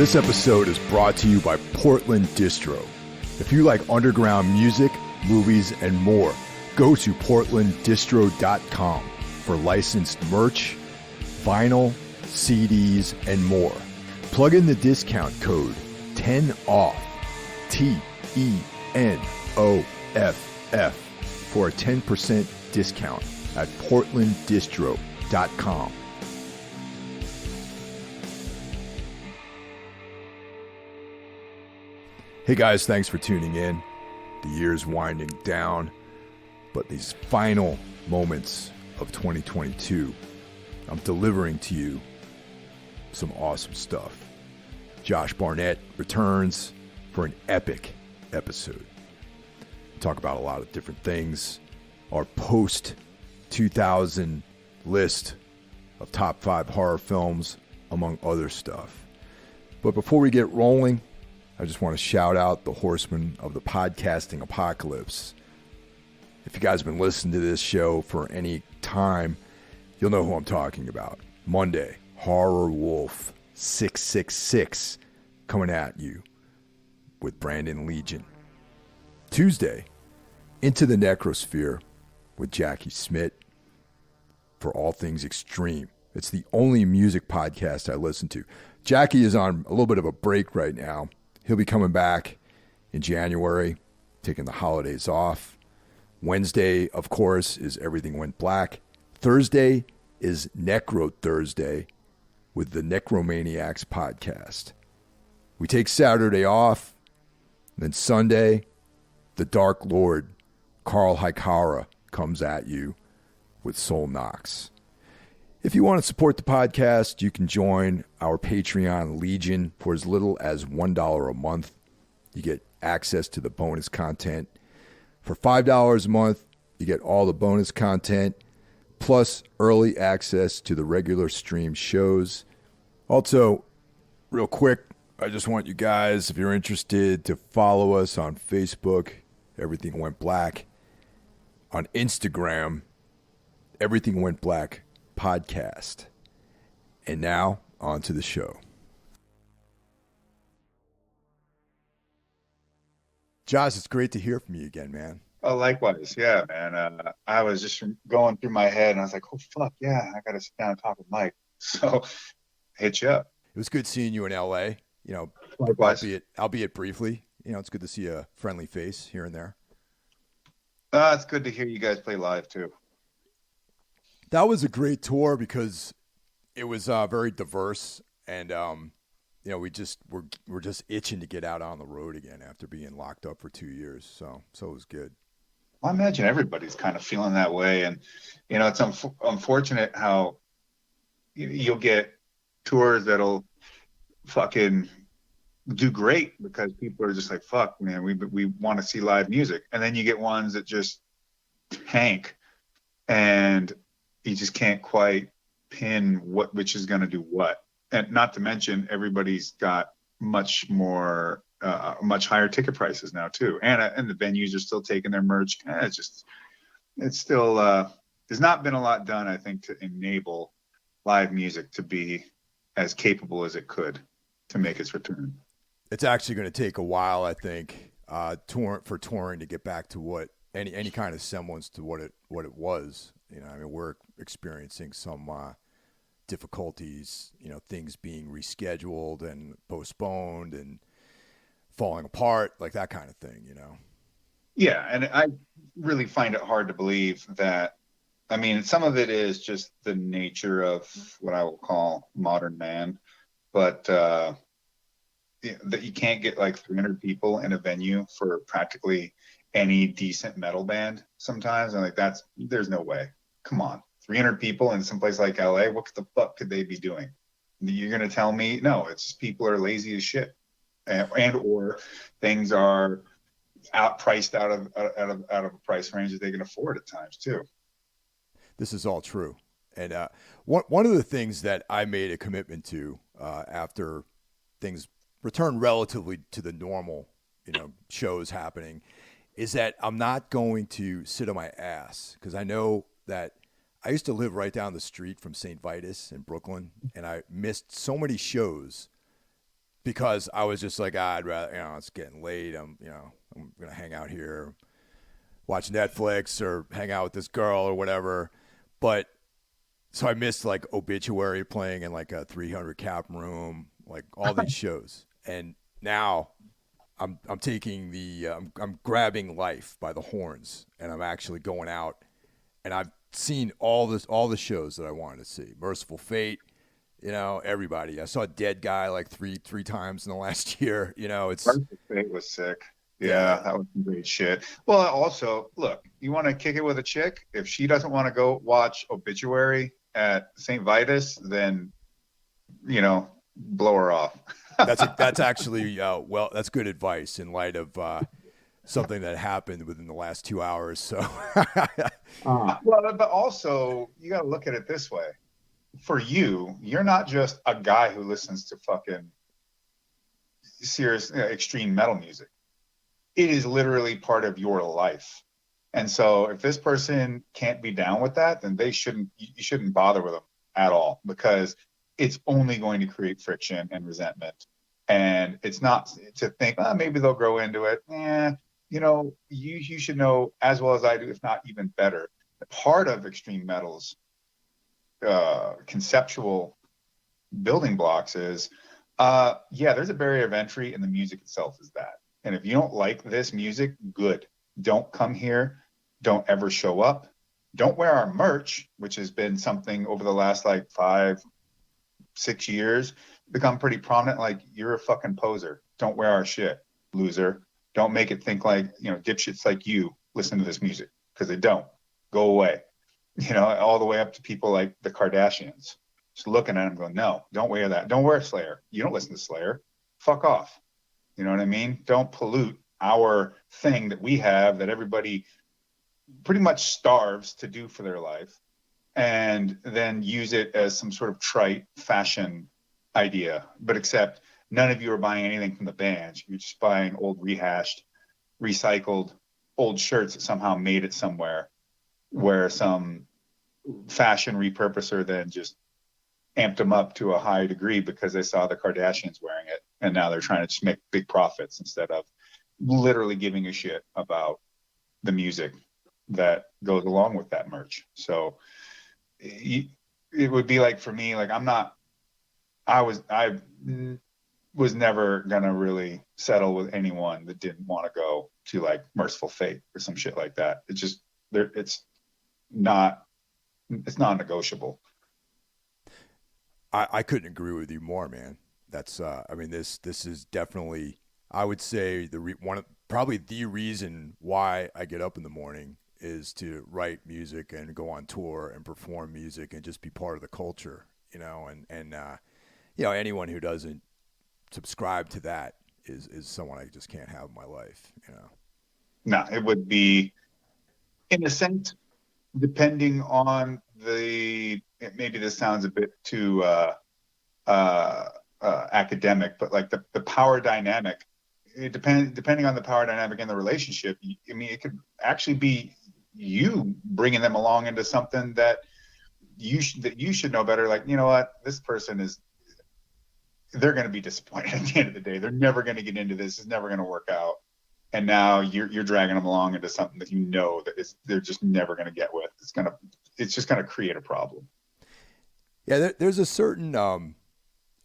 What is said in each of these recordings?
This episode is brought to you by Portland Distro. If you like underground music, movies, and more, go to portlanddistro.com for licensed merch, vinyl, CDs, and more. Plug in the discount code 10OFF, TENOFF, for a 10% discount at portlanddistro.com. Hey guys, thanks for tuning in. The year's winding down, but these final moments of 2022, I'm delivering to you some awesome stuff. Josh Barnett returns for an epic episode. Talk about a lot of different things. Our post-2000 list of top 5 horror films, among other stuff. But before we get rolling, I just want to shout out the horsemen of the podcasting apocalypse. If you guys have been listening to this show for any time, you'll know who I'm talking about. Monday, Horror Wolf 666 coming at you with Brandon Legion. Tuesday, Into the Necrosphere with Jackie Smith for all things extreme. It's the only music podcast I listen to. Jackie is on a little bit of a break right now. He'll be coming back in January, taking the holidays off. Wednesday, of course, is Everything Went Black. Thursday is Necro Thursday with the Necromaniacs podcast. We take Saturday off. Then Sunday, the Dark Lord, Carl Hikara, comes at you with Soul Knox. If you want to support the podcast, you can join our Patreon Legion for as little as $1 a month. You get access to the bonus content. For $5 a month, you get all the bonus content, plus early access to the regular stream shows. Also, real quick, I just want you guys, if you're interested, to follow us on Facebook, Everything Went Black. On Instagram, Everything Went Black podcast. And now, on to the show. Josh, it's great to hear from you again, man. Oh, likewise. Yeah, man. I was just going through my head, and I was like, oh, fuck, yeah, I got to sit down and talk with Mike. So, hit you up. It was good seeing you in L.A., you know, likewise. albeit briefly. You know, it's good to see a friendly face here and there. It's good to hear you guys play live, too. That was a great tour because it was very diverse, and you know, we're just itching to get out on the road again after being locked up for 2 years. So it was good. I imagine everybody's kind of feeling that way, and you know, it's unfortunate how you'll get tours that'll fucking do great because people are just like, fuck, man, we want to see live music, and then you get ones that just tank, and you just can't quite pin which is going to do what. And not to mention, everybody's got much higher ticket prices now too. And the venues are still taking their merch. It's still, there's not been a lot done, I think, to enable live music to be as capable as it could to make its return. It's actually going to take a while, I think, touring to get back to what any kind of semblance to what it was. You know, I mean, we're experiencing some difficulties, you know, things being rescheduled and postponed and falling apart, like that kind of thing, you know? Yeah, and I really find it hard to believe that, I mean, some of it is just the nature of what I will call modern man, but that you can't get like 300 people in a venue for practically any decent metal band sometimes. And like, there's no way. Come on, 300 people in some place like LA, what the fuck could they be doing? You're going to tell me, no, it's just people are lazy as shit. And or things are priced out of a price range that they can afford at times too. This is all true. And one of the things that I made a commitment to after things return relatively to the normal, you know, shows happening, is that I'm not going to sit on my ass, because I know that I used to live right down the street from St. Vitus in Brooklyn, and I missed so many shows because I was just like, I'd rather, it's getting late. I'm going to hang out here, watch Netflix or hang out with this girl or whatever. But so I missed like Obituary playing in like a 300 cap room, like all these shows. And now I'm taking I'm grabbing life by the horns, and I'm actually going out, and I've seen all the shows that I wanted to see. Merciful Fate, everybody. I saw Dead Guy like three times in the last year. It's It was sick. yeah. That was some great shit. Well, also, look, you want to kick it with a chick? If she doesn't want to go watch Obituary at St. Vitus, then, blow her off. That's actually that's good advice in light of something that happened within the last 2 hours. So Well, but also you got to look at it this way. For you, you're not just a guy who listens to fucking serious extreme metal music. It is literally part of your life. And so if this person can't be down with that, then you shouldn't bother with them at all, because it's only going to create friction and resentment. And it's not to think, maybe they'll grow into it. You should know as well as I do, if not even better, that part of extreme metal's conceptual building blocks is, there's a barrier of entry, and the music itself is that. And if you don't like this music, good. Don't come here. Don't ever show up. Don't wear our merch, which has been something over the last like 5-6 years become pretty prominent. Like, you're a fucking poser. Don't wear our shit, loser. Don't make it think like, dipshits like you listen to this music, because they don't. Go away. All the way up to people like the Kardashians. Just looking at them going, no, don't wear that. Don't wear Slayer. You don't listen to Slayer. Fuck off. You know what I mean? Don't pollute our thing that we have, that everybody pretty much starves to do for their life, and then use it as some sort of trite fashion idea. But except none of you are buying anything from the bands. You're just buying old rehashed, recycled old shirts that somehow made it somewhere, where some fashion repurposer then just amped them up to a high degree because they saw the Kardashians wearing it, and now they're trying to just make big profits instead of literally giving a shit about the music that goes along with that merch. So it would be like, for me, like, I was never gonna really settle with anyone that didn't want to go to like Merciful Fate or some shit like that. It's non-negotiable. I couldn't agree with you more, man. That's this is definitely, I would say, probably the reason why I get up in the morning is to write music and go on tour and perform music and just be part of the culture, and anyone who doesn't subscribe to that is someone I just can't have in my life, No, it would be, in a sense, depending on maybe this sounds a bit too academic, but like the power dynamic, depending on the power dynamic in the relationship, it could actually be you bringing them along into something that you should know better. Like, you know what, this person they're going to be disappointed at the end of the day. They're never going to get into this. It's never going to work out. And now you're dragging them along into something that they're just never going to get with. It's just going to create a problem. Yeah, there's a certain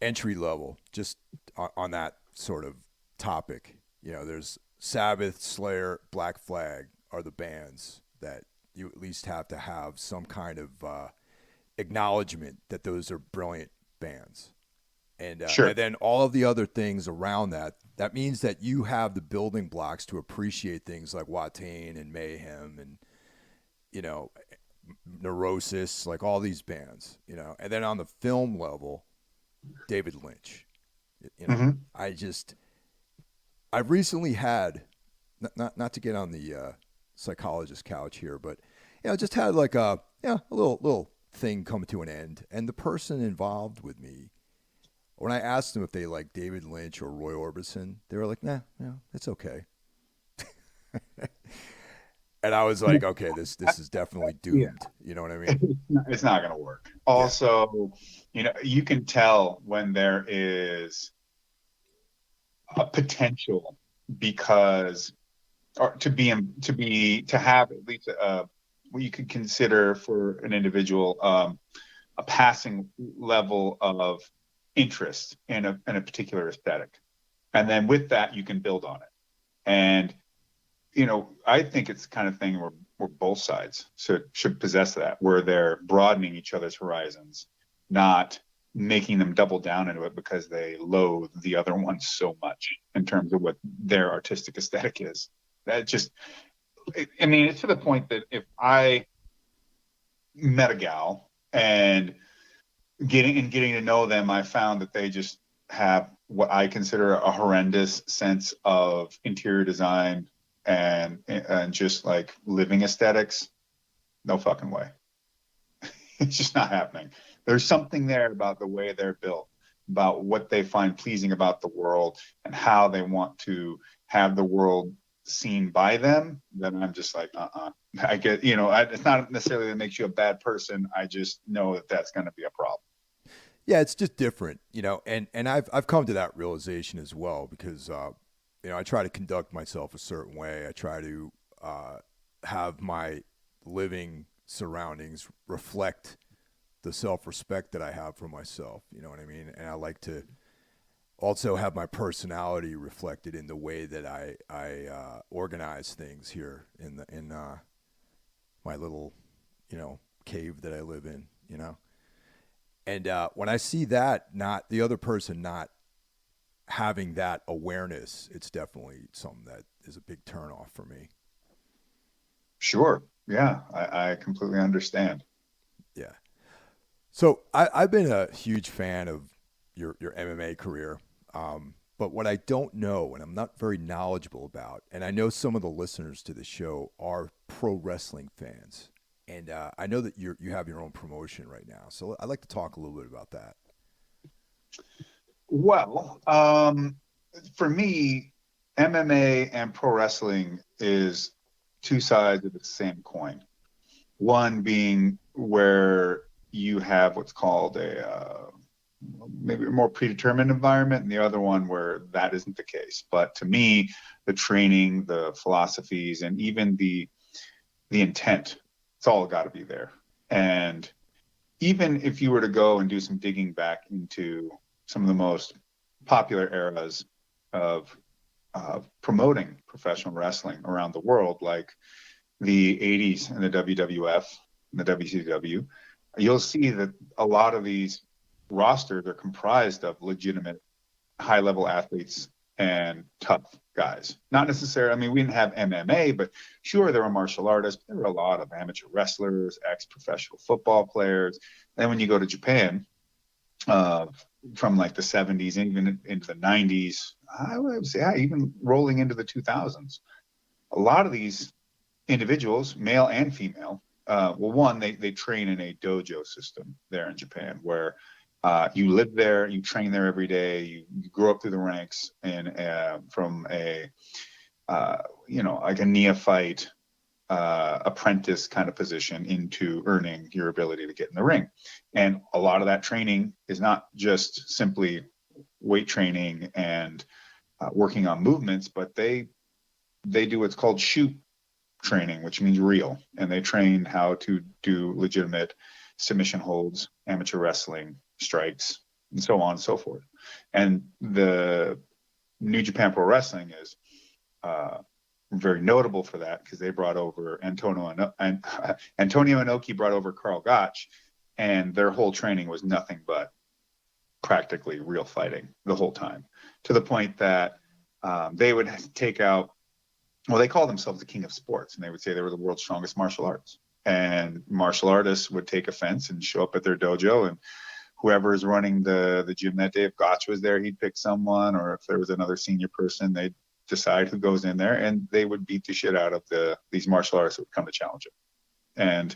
entry level just on that sort of topic. There's Sabbath, Slayer, Black Flag are the bands that you at least have to have some kind of acknowledgement that those are brilliant bands. And, sure. And then all of the other things around that means that you have the building blocks to appreciate things like Watain and Mayhem and, Neurosis, like all these bands, And then on the film level, David Lynch. Mm-hmm. I've recently had, not to get on the psychologist couch here, but, just had like a little thing come to an end. And the person involved with me, when I asked them if they like David Lynch or Roy Orbison, they were like, nah, it's okay. And I was like, okay, this is definitely doomed. Yeah. You know what I mean? It's not going to work. Also, you can tell when there is a potential because, or to have at least what you could consider for an individual a passing level of interest in a particular aesthetic, and then with that you can build on it. And I think it's the kind of thing where both sides should possess that, where they're broadening each other's horizons, not making them double down into it because they loathe the other one so much in terms of what their artistic aesthetic is. That just, I mean, it's to the point that if I met a gal and getting to know them, I found that they just have what I consider a horrendous sense of interior design and just like living aesthetics. No fucking way. It's just not happening. There's something there about the way they're built, about what they find pleasing about the world and how they want to have the world seen by them. Then I'm just like, I get, it's not necessarily that makes you a bad person. I just know that that's going to be a problem. Yeah, it's just different, and I've come to that realization as well because, I try to conduct myself a certain way. I try to have my living surroundings reflect the self-respect that I have for myself. You know what I mean? And I like to also have my personality reflected in the way that I organize things here in my little, cave that I live in, And when I see that, not the other person not having that awareness, it's definitely something that is a big turnoff for me. Sure. Yeah, I completely understand. Yeah. So I've been a huge fan of your MMA career, but what I don't know and I'm not very knowledgeable about, and I know some of the listeners to the show are pro wrestling fans, and I know that you have your own promotion right now, so I'd like to talk a little bit about that. Well, for me, MMA and pro wrestling is two sides of the same coin. One being where you have what's called a maybe a more predetermined environment, and the other one where that isn't the case. But to me, the training, the philosophies, and even the intent, it's all got to be there. And even if you were to go and do some digging back into some of the most popular eras of promoting professional wrestling around the world, like the 80s and the WWF and the WCW, you'll see that a lot of these rosters are comprised of legitimate high-level athletes and tough guys. Not necessarily, I mean, we didn't have MMA, but sure, there were martial artists. There were a lot of amateur wrestlers, ex-professional football players. Then when you go to Japan, from like the 70s, even into the 90s, I would say even rolling into the 2000s, a lot of these individuals, male and female, one, they train in a dojo system there in Japan where you live there, you train there every day, you grow up through the ranks, and from a like a neophyte apprentice kind of position into earning your ability to get in the ring. And a lot of that training is not just simply weight training and working on movements, but they do what's called shoot training, which means real, and they train how to do legitimate submission holds, amateur wrestling, strikes, and so on and so forth. And the New Japan Pro Wrestling is very notable for that because they brought over Antonio Inoki brought over Karl Gotch, and their whole training was nothing but practically real fighting the whole time, to the point that they would take out, well, they call themselves the king of sports, and they would say they were the world's strongest martial arts. And martial artists would take offense and show up at their dojo, and whoever is running the gym that day, if Gotch was there, he'd pick someone, or if there was another senior person, they'd decide who goes in there, and they would beat the shit out of these martial artists that would come to challenge it. And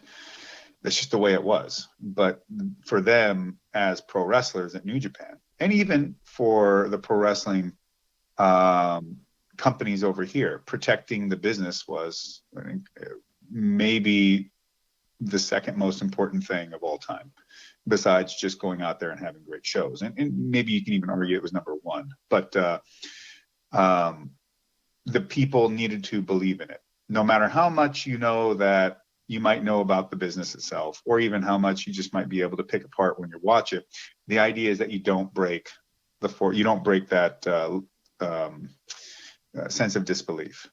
that's just the way it was. But for them as pro wrestlers at New Japan, and even for the pro wrestling companies over here, protecting the business was, I think, maybe the second most important thing of all time, besides just going out there and having great shows. And maybe you can even argue it was number one. But the people needed to believe in it. No matter how much you know that you might know about the business itself, or even how much you just might be able to pick apart when you watch it, the idea is that you don't break that sense of disbelief.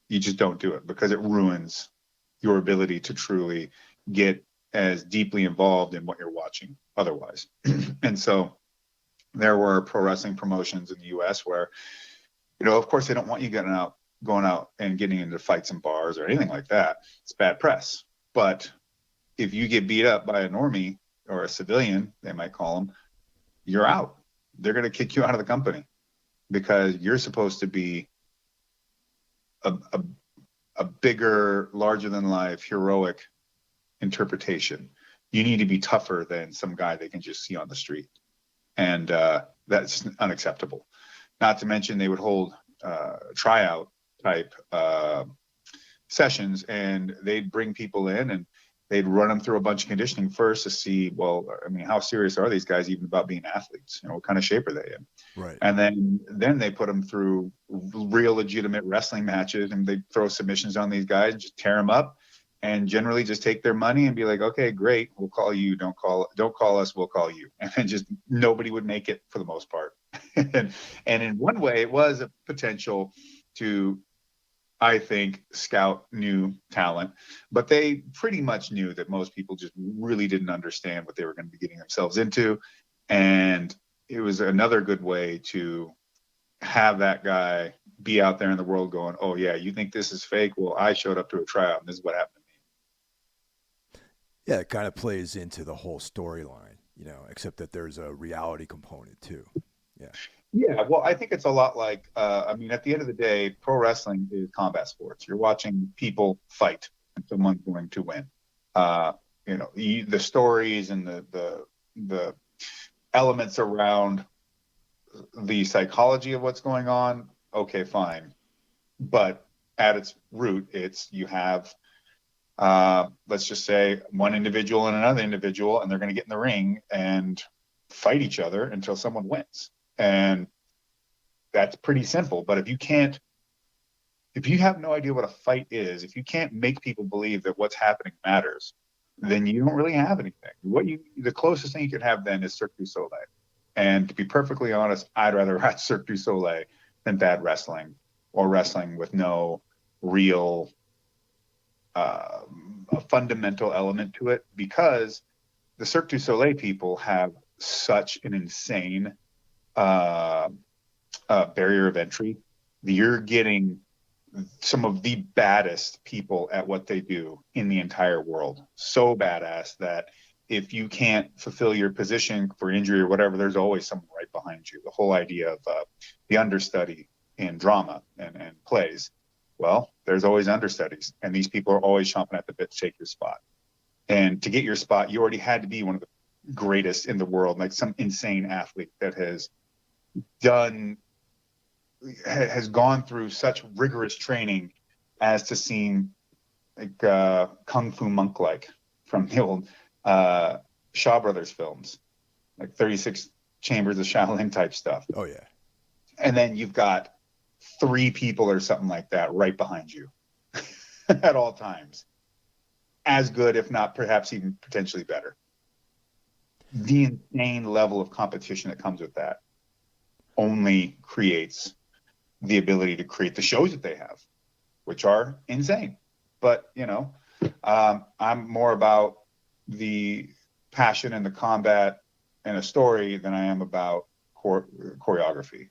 You just don't do it, because it ruins your ability to truly get as deeply involved in what you're watching otherwise. And so there were pro wrestling promotions in the US where, of course they don't want you going out and getting into fights in bars or anything like that. It's bad press. But if you get beat up by a normie or a civilian, they might call them, you're out. They're going to kick you out of the company, because you're supposed to be a bigger, larger than life, heroic interpretation. You need to be tougher than some guy they can just see on the street. And that's unacceptable. Not to mention they would hold tryout type sessions, and they'd bring people in and they'd run them through a bunch of conditioning first to see, well, I mean, how serious are these guys even about being athletes? What kind of shape are they in? Right. And then they put them through real legitimate wrestling matches, and they throw submissions on these guys and just tear them up, and generally just take their money and be like, okay, great, we'll call you. Don't call us, we'll call you. And then just nobody would make it for the most part. and in one way, it was a potential to, I think, scout new talent, but they pretty much knew that most people just really didn't understand what they were going to be getting themselves into. And it was another good way to have that guy be out there in the world going, oh yeah, you think this is fake? Well, I showed up to a tryout and this is what happened to me. Yeah, it kind of plays into the whole storyline, except that there's a reality component too. Yeah. Yeah, well, I think it's a lot like, at the end of the day, pro wrestling is combat sports. You're watching people fight, and someone's going to win. The stories and the elements around the psychology of what's going on, okay, fine. But at its root, you have, let's just say, one individual and another individual, and they're going to get in the ring and fight each other until someone wins. And that's pretty simple. But if you have no idea what a fight is, if you can't make people believe that what's happening matters, then you don't really have anything. The closest thing you could have then is Cirque du Soleil. And to be perfectly honest, I'd rather watch Cirque du Soleil than bad wrestling, or wrestling with no real a fundamental element to it, because the Cirque du Soleil people have such an insane barrier of entry. You're getting some of the baddest people at what they do in the entire world. So badass that if you can't fulfill your position for injury or whatever, there's always someone right behind you. The whole idea of the understudy in drama and plays. Well, there's always understudies, and these people are always chomping at the bit to take your spot. And to get your spot, you already had to be one of the greatest in the world, like some insane athlete that has gone through such rigorous training as to seem like Kung Fu Monk-like from the old Shaw Brothers films, like 36 Chambers of Shaolin type stuff. Oh, yeah. And then you've got 3 people or something like that right behind you at all times. As good, if not perhaps even potentially better. The insane level of competition that comes with that only creates the ability to create the shows that they have, which are insane. But, I'm more about the passion and the combat and a story than I am about choreography,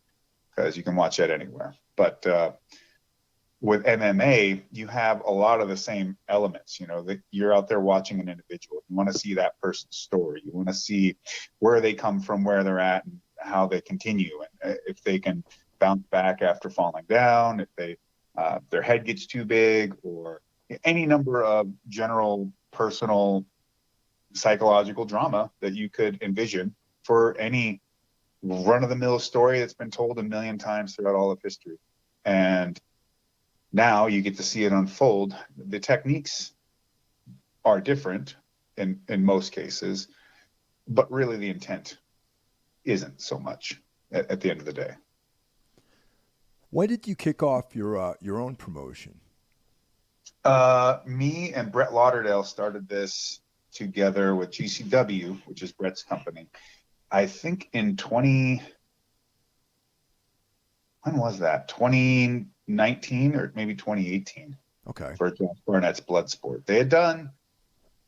because you can watch that anywhere. But with MMA, you have a lot of the same elements. That you're out there watching an individual. You want to see that person's story. You want to see where they come from, where they're at, and how they continue, and if they can bounce back after falling down, if their head gets too big, or any number of general personal psychological drama that you could envision for any run-of-the-mill story that's been told a million times throughout all of history. And now you get to see it unfold. The techniques are different in most cases, but really the intent isn't so much at the end of the day. When did you kick off your own promotion? Me and Brett Lauderdale started this together with GCW, which is Brett's company. I think in when was that? 2019 or maybe 2018. Okay. For Josh Barnett's Bloodsport. They had done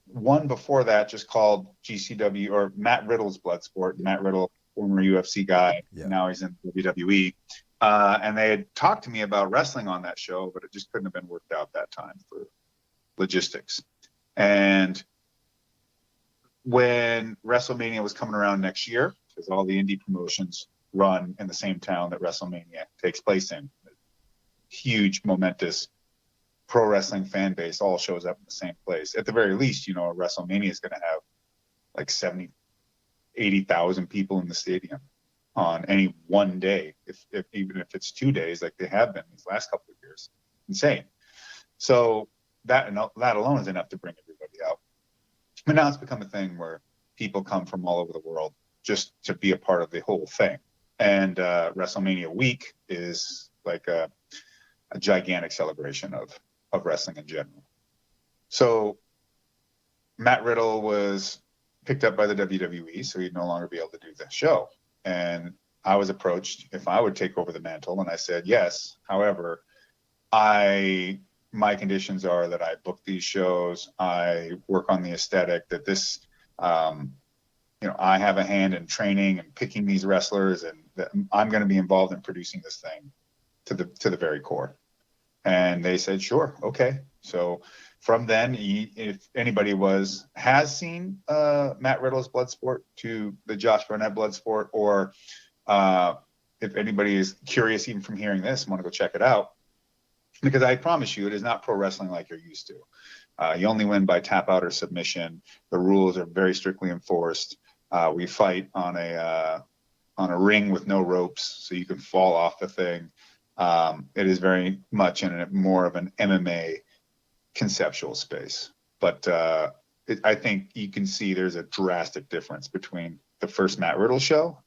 one before that just called GCW or Matt Riddle's Bloodsport. Matt Riddle, former UFC guy, now he's in WWE. And they had talked to me about wrestling on that show, but it just couldn't have been worked out that time for logistics. And when WrestleMania was coming around next year, because all the indie promotions run in the same town that WrestleMania takes place in, huge, momentous pro wrestling fan base all shows up in the same place. At the very least, WrestleMania is going to have like 70, 80,000 people in the stadium on any one day, even if it's 2 days, like they have been these last couple of years. Insane. So that alone is enough to bring everybody out. But now it's become a thing where people come from all over the world just to be a part of the whole thing. And WrestleMania week is like a gigantic celebration of wrestling in general. So Matt Riddle was picked up by the WWE, so he'd no longer be able to do the show. And I was approached if I would take over the mantle, and I said yes. However, my conditions are that I book these shows, I work on the aesthetic, that this, I have a hand in training and picking these wrestlers, and that I'm going to be involved in producing this thing to the very core. And they said, sure, okay. So from then, if anybody has seen Matt Riddle's Bloodsport to the Josh Barnett Bloodsport, or if anybody is curious even from hearing this and want to go check it out, because I promise you, it is not pro wrestling like you're used to. You only win by tap out or submission. The rules are very strictly enforced. We fight on a ring with no ropes, so you can fall off the thing. It is very much in more of an MMA conceptual space. But I think you can see there's a drastic difference between the first Matt Riddle show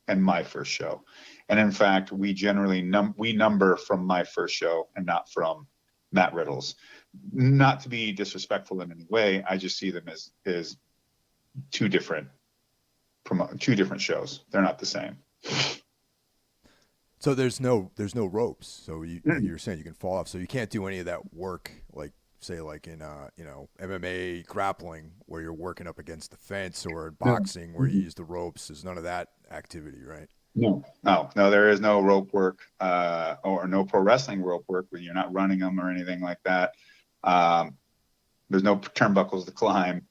and my first show. And in fact, we generally number from my first show and not from Matt Riddle's. Not to be disrespectful in any way, I just see them as two different shows. They're not the same. So there's no ropes. So you're saying you can fall off. So you can't do any of that work, like say like in MMA grappling where you're working up against the fence, or boxing where you use the ropes. There's none of that activity, right? No. There is no rope work or no pro wrestling rope work where you're not running them or anything like that. There's no turnbuckles to climb,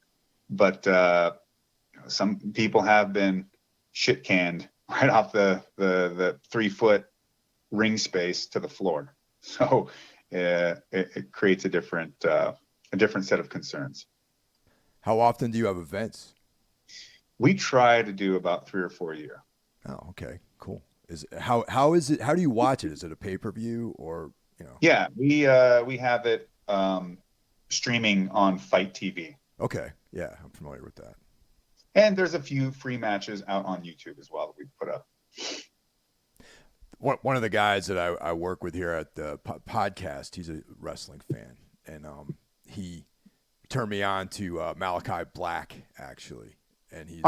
but some people have been shit canned right off the 3-foot ring space to the floor. So it creates a different set of concerns. How often do you have events? We try to do about 3 or 4 a year. Oh, okay, cool. How is it? How do you watch it? Is it a pay-per-view or Yeah, we have it streaming on Fight TV. Okay, yeah, I'm familiar with that. And there's a few free matches out on YouTube as well that we put up. One of the guys that I work with here at the podcast, he's a wrestling fan, and he turned me on to Malachi Black, actually. And he's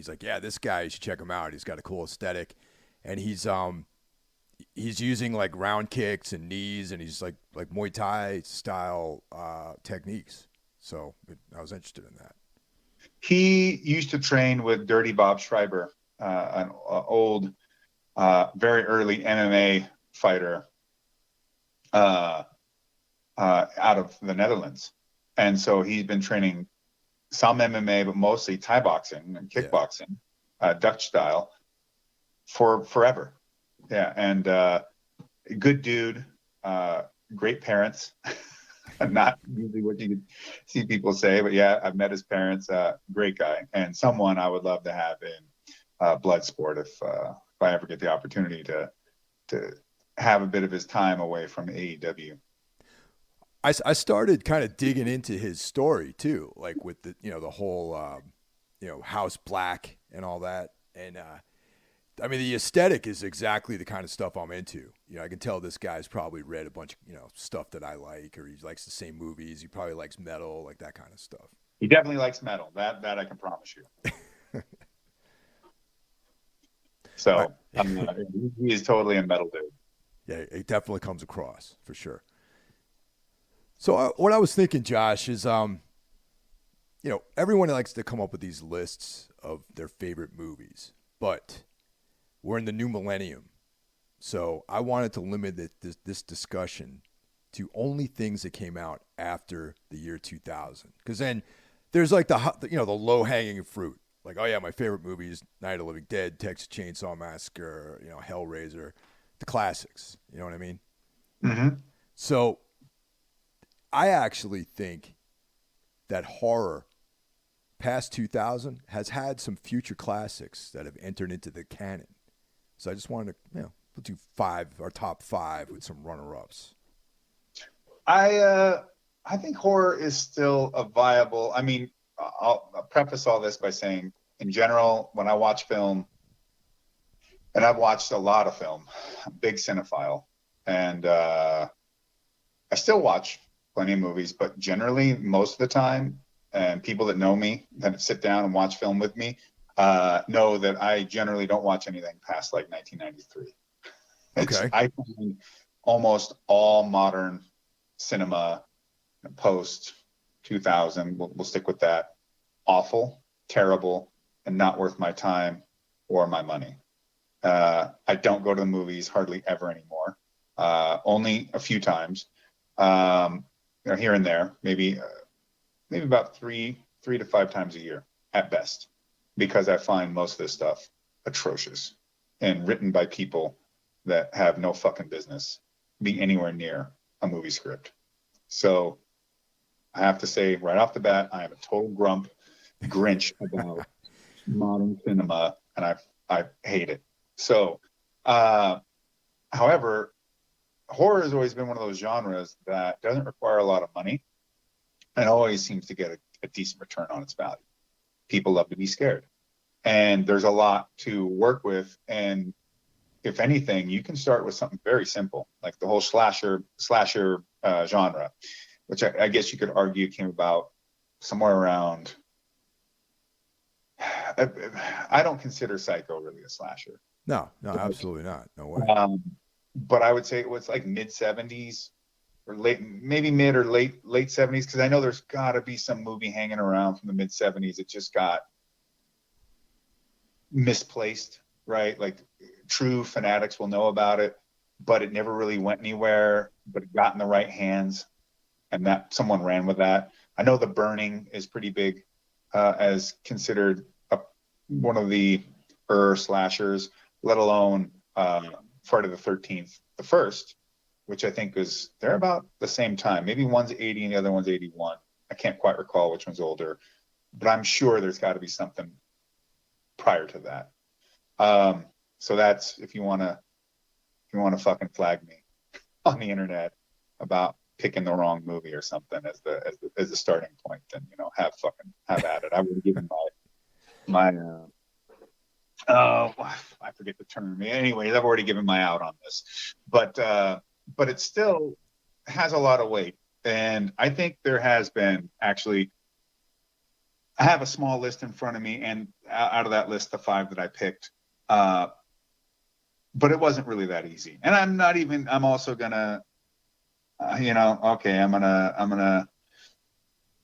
like, yeah, this guy, you should check him out. He's got a cool aesthetic, and he's using like round kicks and knees, and he's like Muay Thai style techniques. So I was interested in that. He used to train with Dirty Bob Schreiber, an old, very early MMA fighter out of the Netherlands. And so he's been training some MMA, but mostly Thai boxing and kickboxing, Dutch style, for forever. Yeah, and good dude, great parents. Not usually what you see people say, but yeah, I've met his parents. Great guy, and someone I would love to have in Bloodsport if I ever get the opportunity to have a bit of his time away from AEW. I started kind of digging into his story too, like with the the whole House Black and all that, and I mean, the aesthetic is exactly the kind of stuff I'm into. You know, I can tell this guy's probably read a bunch of, stuff that I like, or he likes the same movies. He probably likes metal, like that kind of stuff. He definitely likes metal. That I can promise you. So he is totally a metal dude. Yeah, it definitely comes across for sure. So what I was thinking, Josh, is everyone likes to come up with these lists of their favorite movies, but we're in the new millennium. So I wanted to limit this discussion to only things that came out after the year 2000. Because then there's like the low-hanging fruit. Like, oh, yeah, my favorite movie is Night of the Living Dead, Texas Chainsaw Massacre, Hellraiser, the classics. You know what I mean? Mm-hmm. So I actually think that horror past 2000 has had some future classics that have entered into the canon. So I just wanted to, we'll do our top 5 with some runner-ups. I think horror is still a viable. I mean, I'll preface all this by saying, in general, when I watch film, and I've watched a lot of film, I'm a big cinephile, and I still watch plenty of movies, but generally, most of the time, and people that know me, that sit down and watch film with me, know that I generally don't watch anything past like 1993. Okay. I find almost all modern cinema post 2000, we'll stick with that, awful, terrible, and not worth my time or my money. I don't go to the movies hardly ever anymore. Only a few times, here and there, maybe about three to 5 times a year at best, because I find most of this stuff atrocious and written by people that have no fucking business being anywhere near a movie script. So I have to say right off the bat, I am a total Grinch about modern cinema, and I hate it. So, however, horror has always been one of those genres that doesn't require a lot of money and always seems to get a decent return on its value. People love to be scared, and there's a lot to work with. And if anything, you can start with something very simple, like the whole slasher genre, which I guess you could argue came about somewhere around. I don't consider Psycho really a slasher. No, absolutely not. No way. But I would say it was like mid 70s or maybe mid or late 70s, because I know there's got to be some movie hanging around from the mid 70s. It just got misplaced, right? Like true fanatics will know about it, but it never really went anywhere, but it got in the right hands, and that someone ran with that. I know The Burning is pretty big, as considered one of the slashers, let alone Friday the 13th, the first, which I think they're about the same time. Maybe one's 80 and the other one's 81. I can't quite recall which one's older, but I'm sure there's got to be something prior to that. So that's, if you want to fucking flag me on the internet about picking the wrong movie or something as the starting point, then have at it. I would have given my I forget the term. Anyways, I've already given my out on this, but it still has a lot of weight, and I think there has been actually. I have a small list in front of me, and out of that list, the 5 that I picked, but it wasn't really that easy. And I'm also gonna, I'm gonna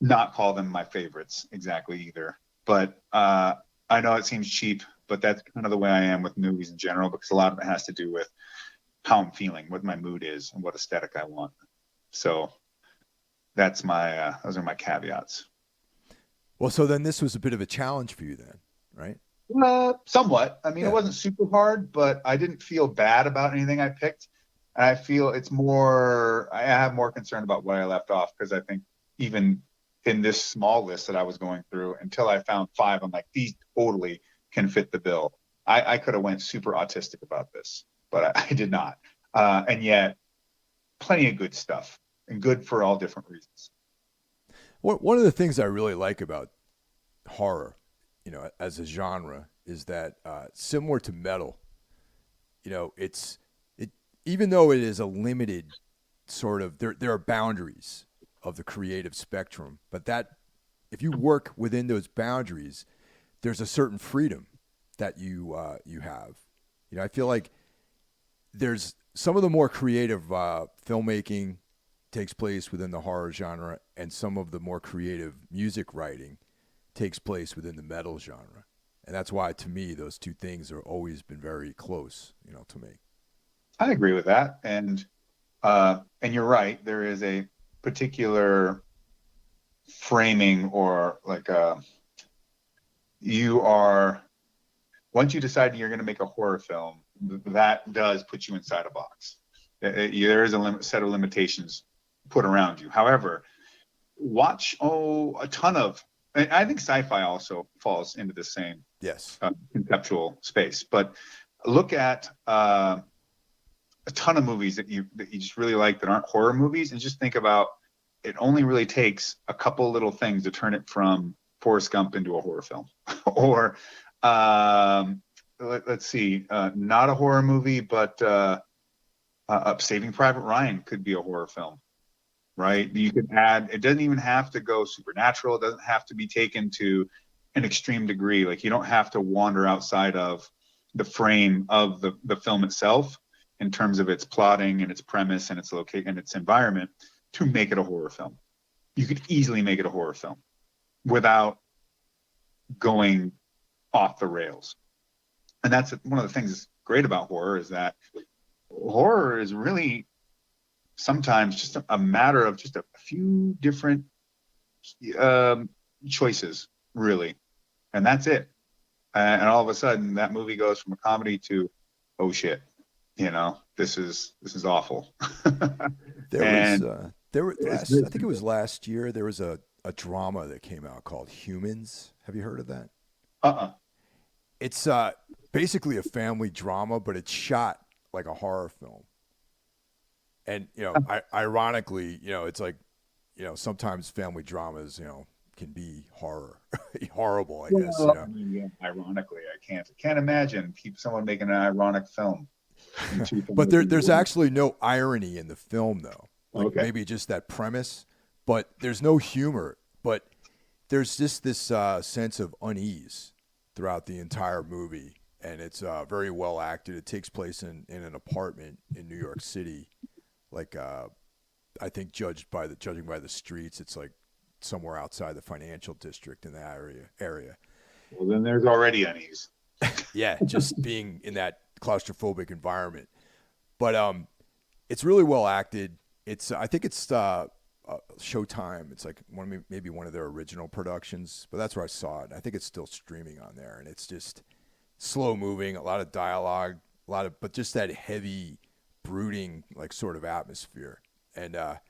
not call them my favorites exactly either. But I know it seems cheap, but that's kind of the way I am with movies in general, because a lot of it has to do with how I'm feeling, what my mood is, and what aesthetic I want. So that's those are my caveats. Well, so then this was a bit of a challenge for you then, right? Somewhat. I mean, It wasn't super hard, but I didn't feel bad about anything I picked. And I feel I have more concern about what I left off, because I think even in this small list that I was going through, until I found 5, I'm like, these totally can fit the bill. I could have went super autistic about this, but I did not. And yet, plenty of good stuff, and good for all different reasons. One of the things I really like about horror, as a genre, is that similar to metal, even though it is a limited sort of there are boundaries of the creative spectrum, but that if you work within those boundaries, there's a certain freedom that you have. I feel like there's some of the more creative filmmaking takes place within the horror genre, and some of the more creative music writing takes place within the metal genre. And that's why, to me, those two things have always been very close, to me. I agree with that. And you're right. There is a particular framing, or like once you decide you're going to make a horror film, that does put you inside a box. There is a set of limitations put around you. However, watch a ton of, I think sci-fi also falls into the same conceptual space. But look at a ton of movies that you just really like that aren't horror movies, and just think about it only really takes a couple little things to turn it from Forrest Gump into a horror film. Or let's see, not a horror movie, but Saving Private Ryan could be a horror film, right? You could add, it doesn't even have to go supernatural. It doesn't have to be taken to an extreme degree. Like, you don't have to wander outside of the frame of the film itself in terms of its plotting and its premise and its location and its environment to make it a horror film. You could easily make it a horror film without going off the rails. And that's one of the things that's great about horror, is that horror is really sometimes just a matter of just a few different choices, really. And that's it. And all of a sudden that movie goes from a comedy to, oh shit, this is awful. I think it was last year, there was a drama that came out called Humans. Have you heard of that? It's basically a family drama, but it's shot like a horror film. And, ironically, it's like, sometimes family dramas, can be horrible, I guess. Yeah, ironically, I can't imagine someone making an ironic film. But there's actually no irony in the film, though. Like, maybe just that premise, but there's no humor. But there's just this sense of unease throughout the entire movie, and it's very well acted. It takes place in an apartment in New York City. Like, I think judging by the streets, it's like somewhere outside the financial district in that area. Well, then there's already unease. Yeah, just being in that claustrophobic environment. But it's really well acted. I think it's Showtime. It's like maybe one of their original productions, but that's where I saw it. I think it's still streaming on there, and it's just slow moving, a lot of dialogue, but just that heavy, brooding, like, sort of atmosphere. And I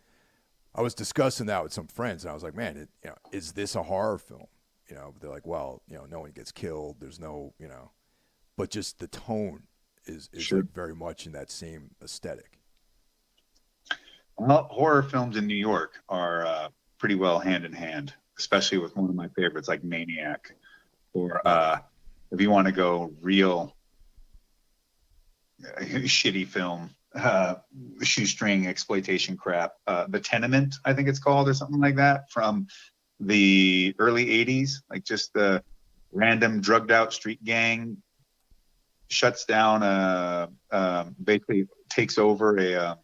was discussing that with some friends, and I was like, man, is this a horror film? They're like, well, no one gets killed. There's no, but just the tone is sure. Like very much in that same aesthetic. Well, horror films in New York are pretty well hand in hand, especially with one of my favorites like Maniac, or if you want to go real shitty film, shoestring exploitation crap, The Tenement, I think it's called, or something like that, from the early 80s, like just the random drugged out street gang shuts down basically takes over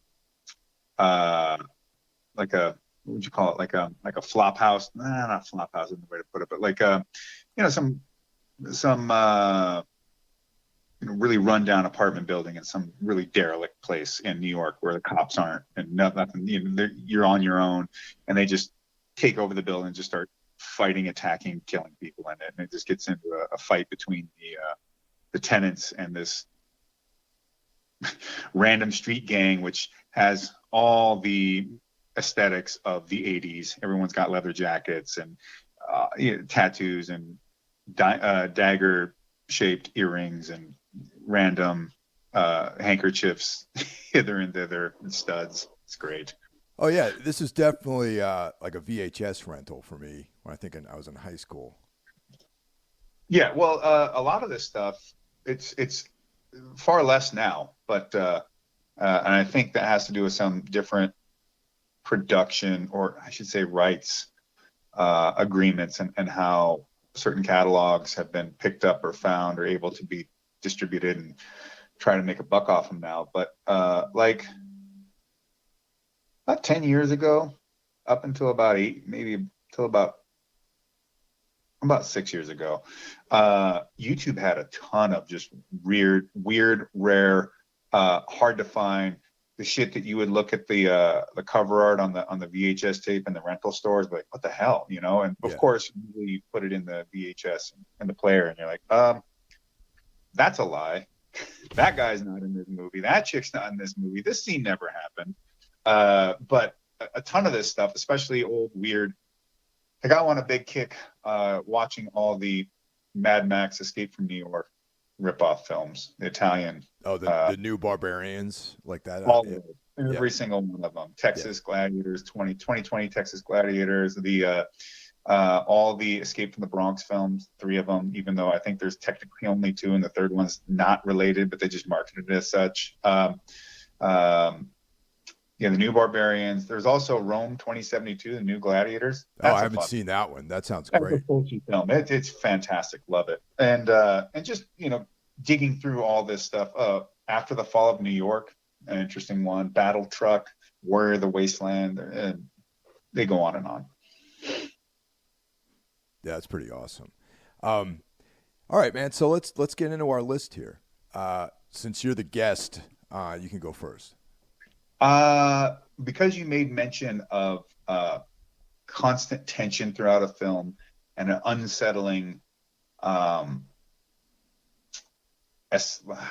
like a, what would you call it, like a flop house, not flop house is the way to put it, but like some really run down apartment building in some really derelict place in New York where the cops aren't, and nothing, you're on your own, and they just take over the building and just start fighting, attacking, killing people in it. And it just gets into a fight between the tenants and this random street gang, which has all the aesthetics of the 80s. Everyone's got leather jackets and tattoos and dagger shaped earrings and random handkerchiefs hither and thither and studs. It's great. Oh yeah, this is definitely like a VHS rental for me when I was in high school. Yeah, well, a lot of this stuff, it's far less now, but and I think that has to do with some different production, or I should say rights agreements, and how certain catalogs have been picked up or found or able to be distributed and try to make a buck off them now. But like about 10 years ago, up until about eight, maybe till about 6 years ago, YouTube had a ton of just weird, rare, hard to find, the shit that you would look at the cover art on the VHS tape in the rental stores, like what the hell, you know? And of course, you put it in the VHS and the player, and you're like, that's a lie. That guy's not in this movie. That chick's not in this movie. This scene never happened. But a ton of this stuff, especially old weird. I got on a big kick watching all the Mad Max Escape from New York ripoff films, the Italian. Oh, the new Barbarians, like that. All of it, every single one of them. Texas Gladiators, 2020 Texas Gladiators, the all the Escape from the Bronx films, 3 of them, even though I think there's technically only 2 and the third one's not related, but they just marketed it as such. The new Barbarians. There's also Rome 2072, the new Gladiators. I haven't seen that one. That sounds great. That's a Fulci film. It's fantastic. Love it. And just, digging through all this stuff. After the Fall of New York, an interesting one. Battle Truck, Warrior of the Wasteland, and they go on and on. Yeah, that's pretty awesome. All right, man. So let's get into our list here. Since you're the guest, you can go first. Because you made mention of constant tension throughout a film and an unsettling, I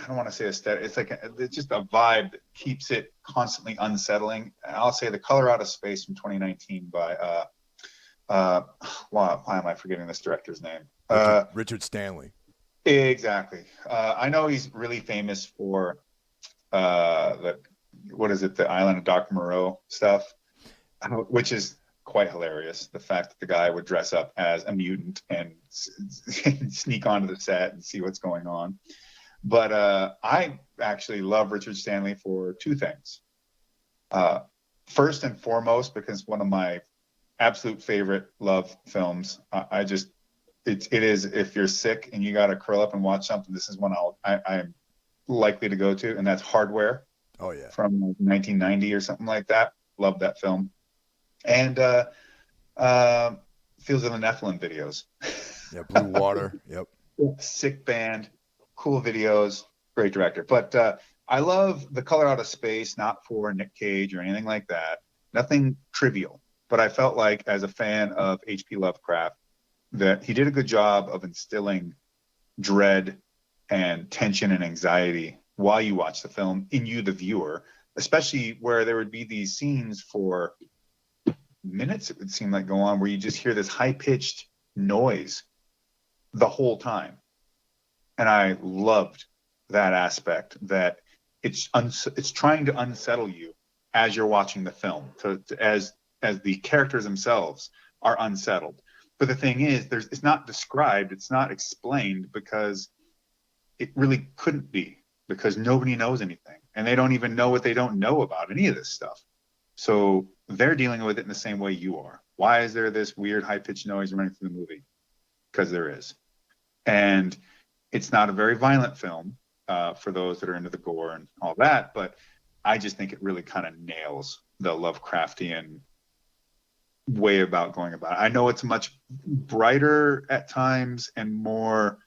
don't want to say aesthetic. It's like it's just a vibe that keeps it constantly unsettling. I'll say The Color Out of Space from 2019 by why am I forgetting this director's name? Richard Stanley. Exactly. I know he's really famous for the Island of Dr. Moreau stuff, which is quite hilarious. The fact that the guy would dress up as a mutant and sneak onto the set and see what's going on. But I actually love Richard Stanley for 2 things. First and foremost, because one of my absolute favorite love films. It is, if you're sick and you got to curl up and watch something, this is one I'm likely to go to, and that's Hardware. Oh yeah, from 1990 or something like that. Love that film. And Fields of the Nephilim videos. Yeah, Blue Water. Yep. Sick band, cool videos, great director. But I love The Color Out of Space, not for Nick Cage or anything like that. Nothing trivial. But I felt like, as a fan of H.P. Lovecraft, that he did a good job of instilling dread and tension and anxiety while you watch the film in you, the viewer, especially where there would be these scenes for minutes, it would seem like, go on, where you just hear this high-pitched noise the whole time. And I loved that aspect, that it's trying to unsettle you as you're watching the film, as the characters themselves are unsettled. But the thing is, it's not described, it's not explained, because it really couldn't be, because nobody knows anything, and they don't even know what they don't know about any of this stuff. So they're dealing with it in the same way you are. Why is there this weird high-pitched noise running through the movie? Because there is. And it's not a very violent film for those that are into the gore and all that, but I just think it really kind of nails the Lovecraftian way about going about it. I know it's much brighter at times and more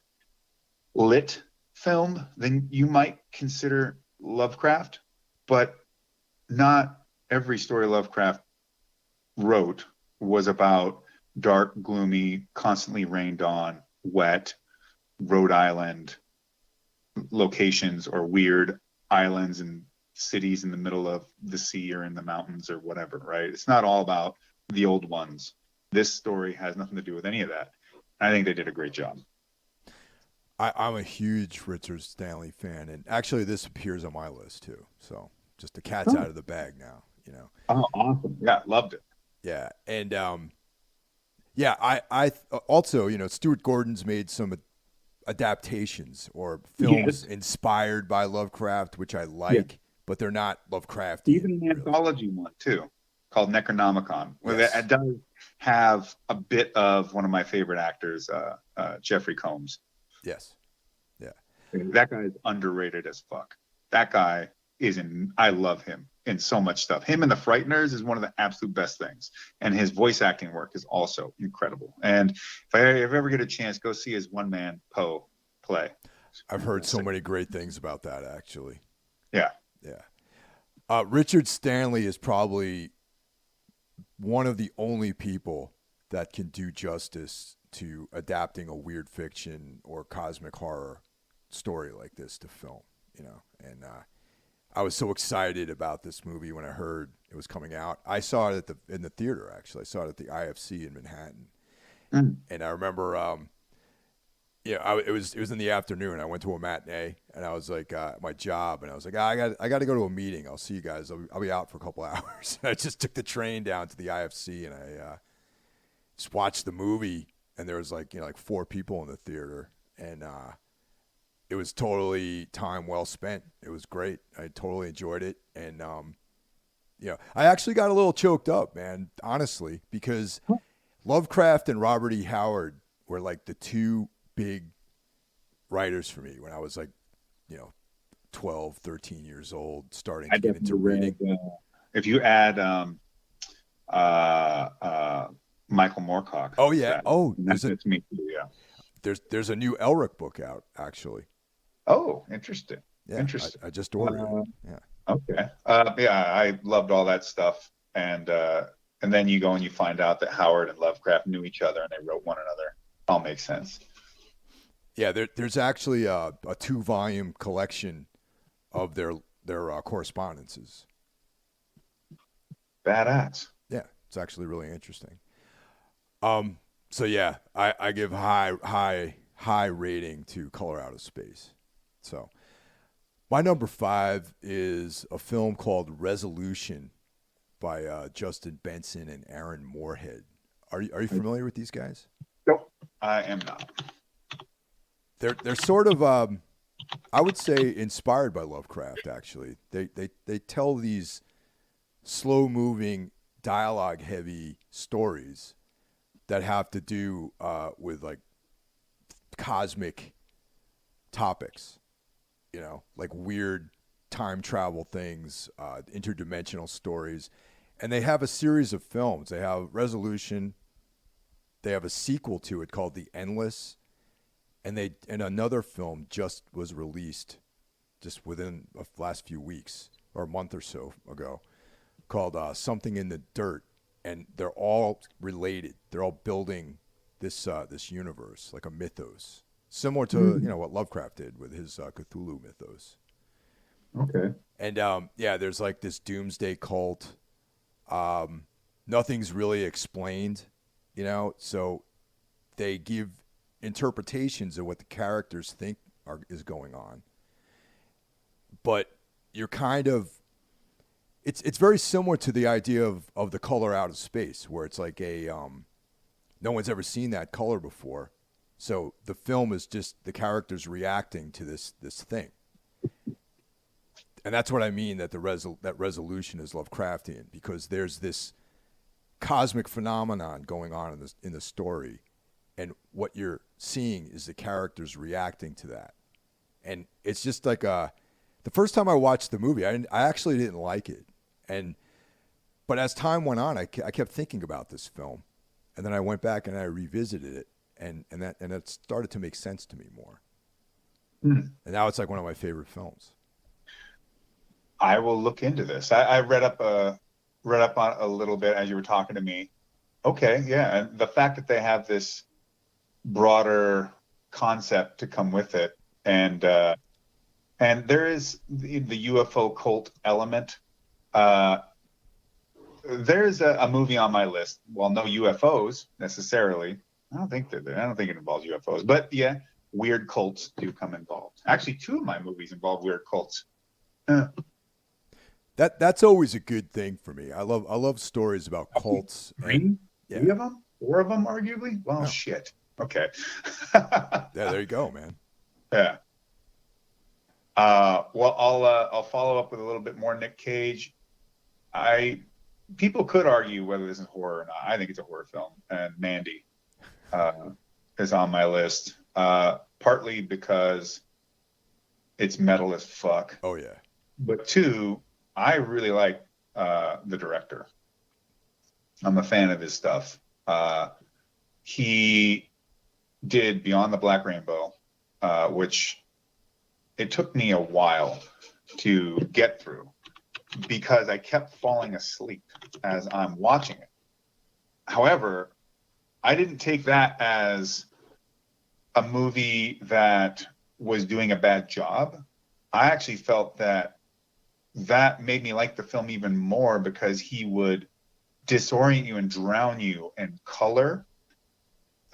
lit film than you might consider Lovecraft, but not every story Lovecraft wrote was about dark, gloomy, constantly rained on, wet Rhode Island locations, or weird islands and cities in the middle of the sea or in the mountains or whatever, right? It's not all about the old ones. This story has nothing to do with any of that. I think they did a great job. I'm a huge Richard Stanley fan, and actually this appears on my list too. So just the cat's out of the bag now, you know. Oh, awesome. Yeah, loved it. Yeah, and I also, you know, Stuart Gordon's made some adaptations or films inspired by Lovecraft, which I like, but they're not Lovecraftian. Even an anthology one too, called Necronomicon, where Yes. it does have a bit of one of my favorite actors, Jeffrey Combs. Yes. Yeah. That guy is underrated as fuck. That guy I love him in so much stuff. Him and the Frighteners is one of the absolute best things. And his voice acting work is also incredible. And if I ever get a chance, go see his one-man Poe play. I've heard so many great things about that, actually. Yeah. Yeah. Richard Stanley is probably one of the only people that can do justice to adapting a weird fiction or cosmic horror story like this to film, and I was so excited about this movie when I heard it was coming out. I saw it in the theater, actually. I saw it at the IFC in Manhattan. And I remember, it was in the afternoon. I went to a matinee, and I was like, my job, and I was like, I got to go to a meeting. I'll see you guys. I'll be out for a couple hours. I just took the train down to the IFC, and I just watched the movie, and there was like 4 people in the theater, and it was totally time well spent. It was great. I totally enjoyed it. And, I actually got a little choked up, man, honestly, because Lovecraft and Robert E. Howard were like the 2 big writers for me when I was like, 12, 13 years old, starting to get into reading. If you add Michael Moorcock. Oh, yeah. That's me too, yeah. There's a new Elric book out, actually. Oh, interesting. Yeah, interesting. I just ordered it. Yeah. Okay. I loved all that stuff, and then you go and you find out that Howard and Lovecraft knew each other and they wrote one another. All makes sense. Yeah, there's actually a 2-volume collection of their correspondences. Badass. Yeah, it's actually really interesting. So yeah, I give high rating to Color Out of Space. So my number 5 is a film called Resolution by Justin Benson and Aaron Moorhead. Are you familiar with these guys? Nope, I am not. They're sort of I would say inspired by Lovecraft. Actually, they tell these slow moving, dialogue heavy stories that have to do with like cosmic topics, like weird time travel things, interdimensional stories. And they have a series of films. They have Resolution. They have a sequel to it called The Endless. And another film just was released just within the last few weeks or a month or so ago called Something in the Dirt. And they're all related. They're all building this universe, like a mythos, similar to what Lovecraft did with his Cthulhu mythos. Okay. And there's like this doomsday cult. Nothing's really explained, so they give interpretations of what the characters think is going on. But you're kind of it's very similar to the idea of the color out of space, where it's like no one's ever seen that color before. So the film is just the characters reacting to this thing. And that's what I mean that that resolution is Lovecraftian, because there's this cosmic phenomenon going on in the story, and what you're seeing is the characters reacting to that. And it's just like the first time I watched the movie, I actually didn't like it. But as time went on, I kept thinking about this film, and then I went back and I revisited it, and it started to make sense to me more. And now it's like one of my favorite films. I will look into this. I read up on a little bit as you were talking to me. Okay, yeah, and the fact that they have this broader concept to come with it, and there is the UFO cult element. There's a movie on my list. Well, no UFOs necessarily. I don't think it involves UFOs, but yeah, weird cults do come involved. Actually, 2 of my movies involve weird cults. That's always a good thing for me. I love stories about cults. 3 of them? 4 of them, arguably? Well, shit. Okay. Yeah, there you go, man. Yeah. Well, I'll follow up with a little bit more Nick Cage. People could argue whether this is horror or not. I think it's a horror film, and Mandy is on my list. Partly because it's metal as fuck. Oh yeah. But two, I really like the director. I'm a fan of his stuff. He did Beyond the Black Rainbow, which it took me a while to get through because I kept falling asleep as I'm watching it. However, I didn't take that as a movie that was doing a bad job. I actually felt that made me like the film even more because he would disorient you and drown you in color,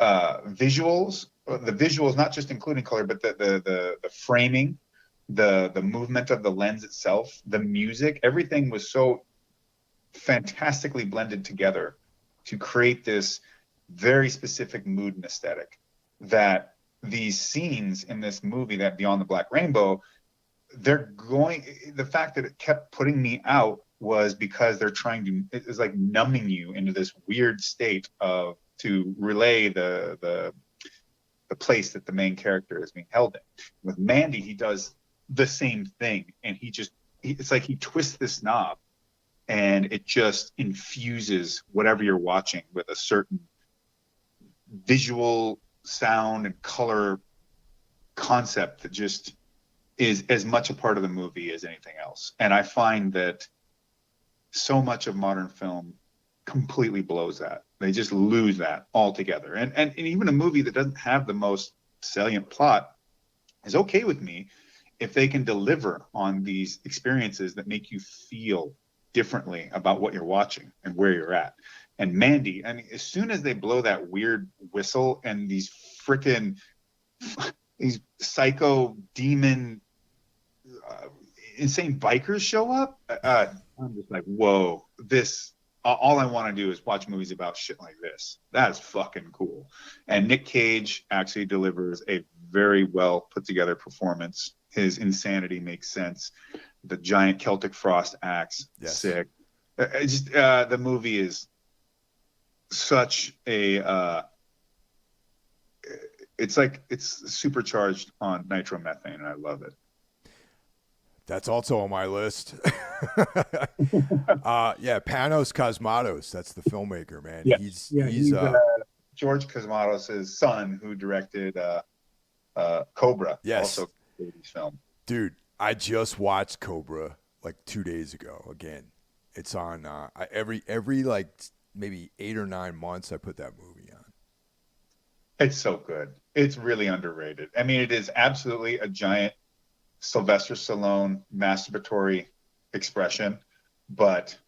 visuals. The visuals, not just including color, but the framing, the movement of the lens itself, the music, everything was so fantastically blended together to create this very specific mood and aesthetic that these scenes in this movie, that Beyond the Black Rainbow, the fact that it kept putting me out was because it was like numbing you into this weird state to relay the place that the main character is being held in. With Mandy, he does the same thing, and it's like he twists this knob and it just infuses whatever you're watching with a certain visual, sound, and color concept that just is as much a part of the movie as anything else. And I find that so much of modern film completely blows that. They just lose that altogether. And even a movie that doesn't have the most salient plot is okay with me if they can deliver on these experiences that make you feel differently about what you're watching and where you're at. And Mandy, I mean, as soon as they blow that weird whistle and these psycho demon insane bikers show up, I'm just like, whoa, all I want to do is watch movies about shit like this. That's fucking cool. And Nick Cage actually delivers a very well put together performance. His insanity makes sense. The giant Celtic frost axe, yes. Sick. The movie is such a it's supercharged on nitromethane, and I love it. That's also on my list. Yeah, Panos Cosmatos. That's the filmmaker, man. Yeah. He's George Cosmatos' son, who directed Cobra. Yes. Also his film. Dude, I just watched Cobra like 2 days ago. Again, it's on every like maybe 8 or 9 months. I put that movie on. It's so good. It's really underrated. I mean, it is absolutely a giant Sylvester Stallone masturbatory expression, but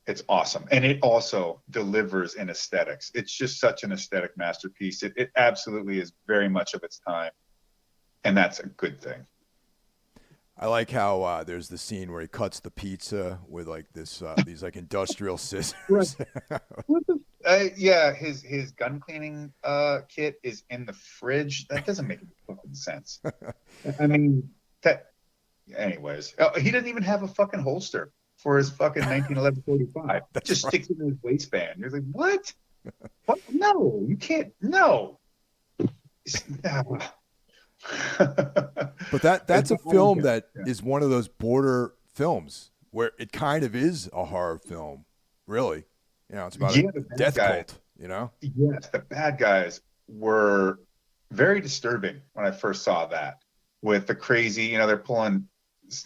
it's awesome. And it also delivers in aesthetics. It's just such an aesthetic masterpiece. It absolutely is very much of its time. And that's a good thing. I like how there's the scene where he cuts the pizza with like these like industrial scissors. Right. Yeah, his gun cleaning kit is in the fridge. That doesn't make any fucking sense. I mean, anyways, he doesn't even have a fucking holster for his fucking 1911 45. Just sticks it in his waistband. You're like, what? What? No, you can't. No. But that's a film that is one of those border films where it kind of is a horror film, really. You know, it's about a death cult, you know? Yes, the bad guys were very disturbing when I first saw that, with the crazy, they're pulling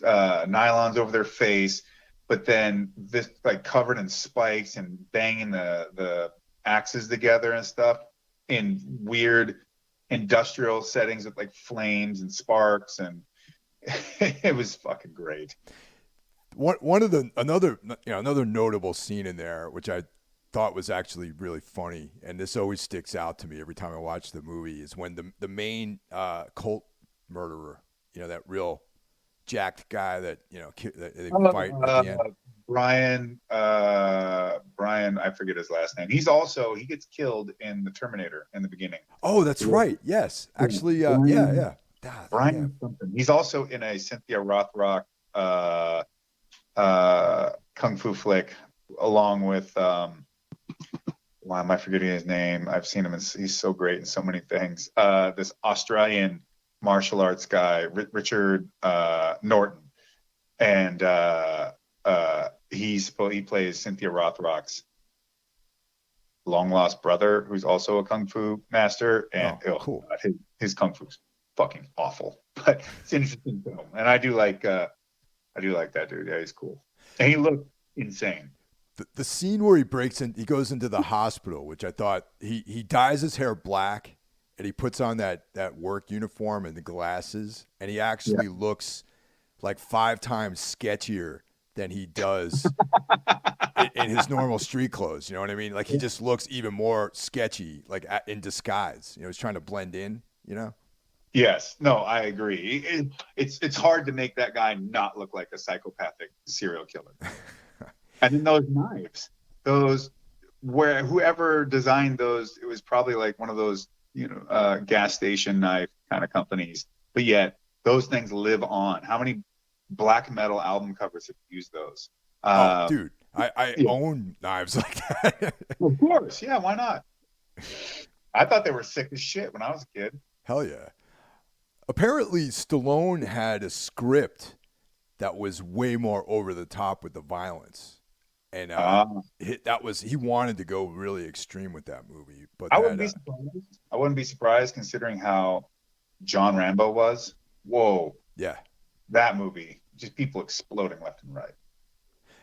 nylons over their face, but then this like covered in spikes and banging the axes together and stuff in weird industrial settings with like flames and sparks, and it was fucking great. Another notable scene in there, which I thought was actually really funny, and this always sticks out to me every time I watch the movie, is when the main cult murderer, that real jacked guy that that they fight at the end. Brian, I forget his last name. He gets killed in the Terminator in the beginning. Oh, that's right. Yes, actually, yeah. Brian something. He's also in a Cynthia Rothrock kung fu flick, along with why am I forgetting his name? I've seen him, and he's so great in so many things. This Australian martial arts guy, Richard Norton, and he plays Cynthia Rothrock's long lost brother, who's also a kung fu master. And cool. God, his kung fu's fucking awful, but it's an interesting film, and I do like that dude. Yeah, he's cool, and he looked insane. The scene where he goes into the hospital, which I thought he dyes his hair black and he puts on that work uniform and the glasses, and he actually looks like 5 times sketchier than he does in his normal street clothes. You know what I mean? Like, he just looks even more sketchy, like in disguise. You know, he's trying to blend in, you know? Yes. No, I agree. It's hard to make that guy not look like a psychopathic serial killer. And then those knives, whoever designed those, it was probably like one of those, gas station knife kind of companies. But yet those things live on. How many black metal album covers have used those? Dude, I own knives like that. Of course. Yeah, why not? I thought they were sick as shit when I was a kid. Hell yeah. Apparently, Stallone had a script that was way more over the top with the violence. And he wanted to go really extreme with that movie. But I wouldn't be surprised considering how John Rambo was. Whoa. Yeah. That movie, just people exploding left and right.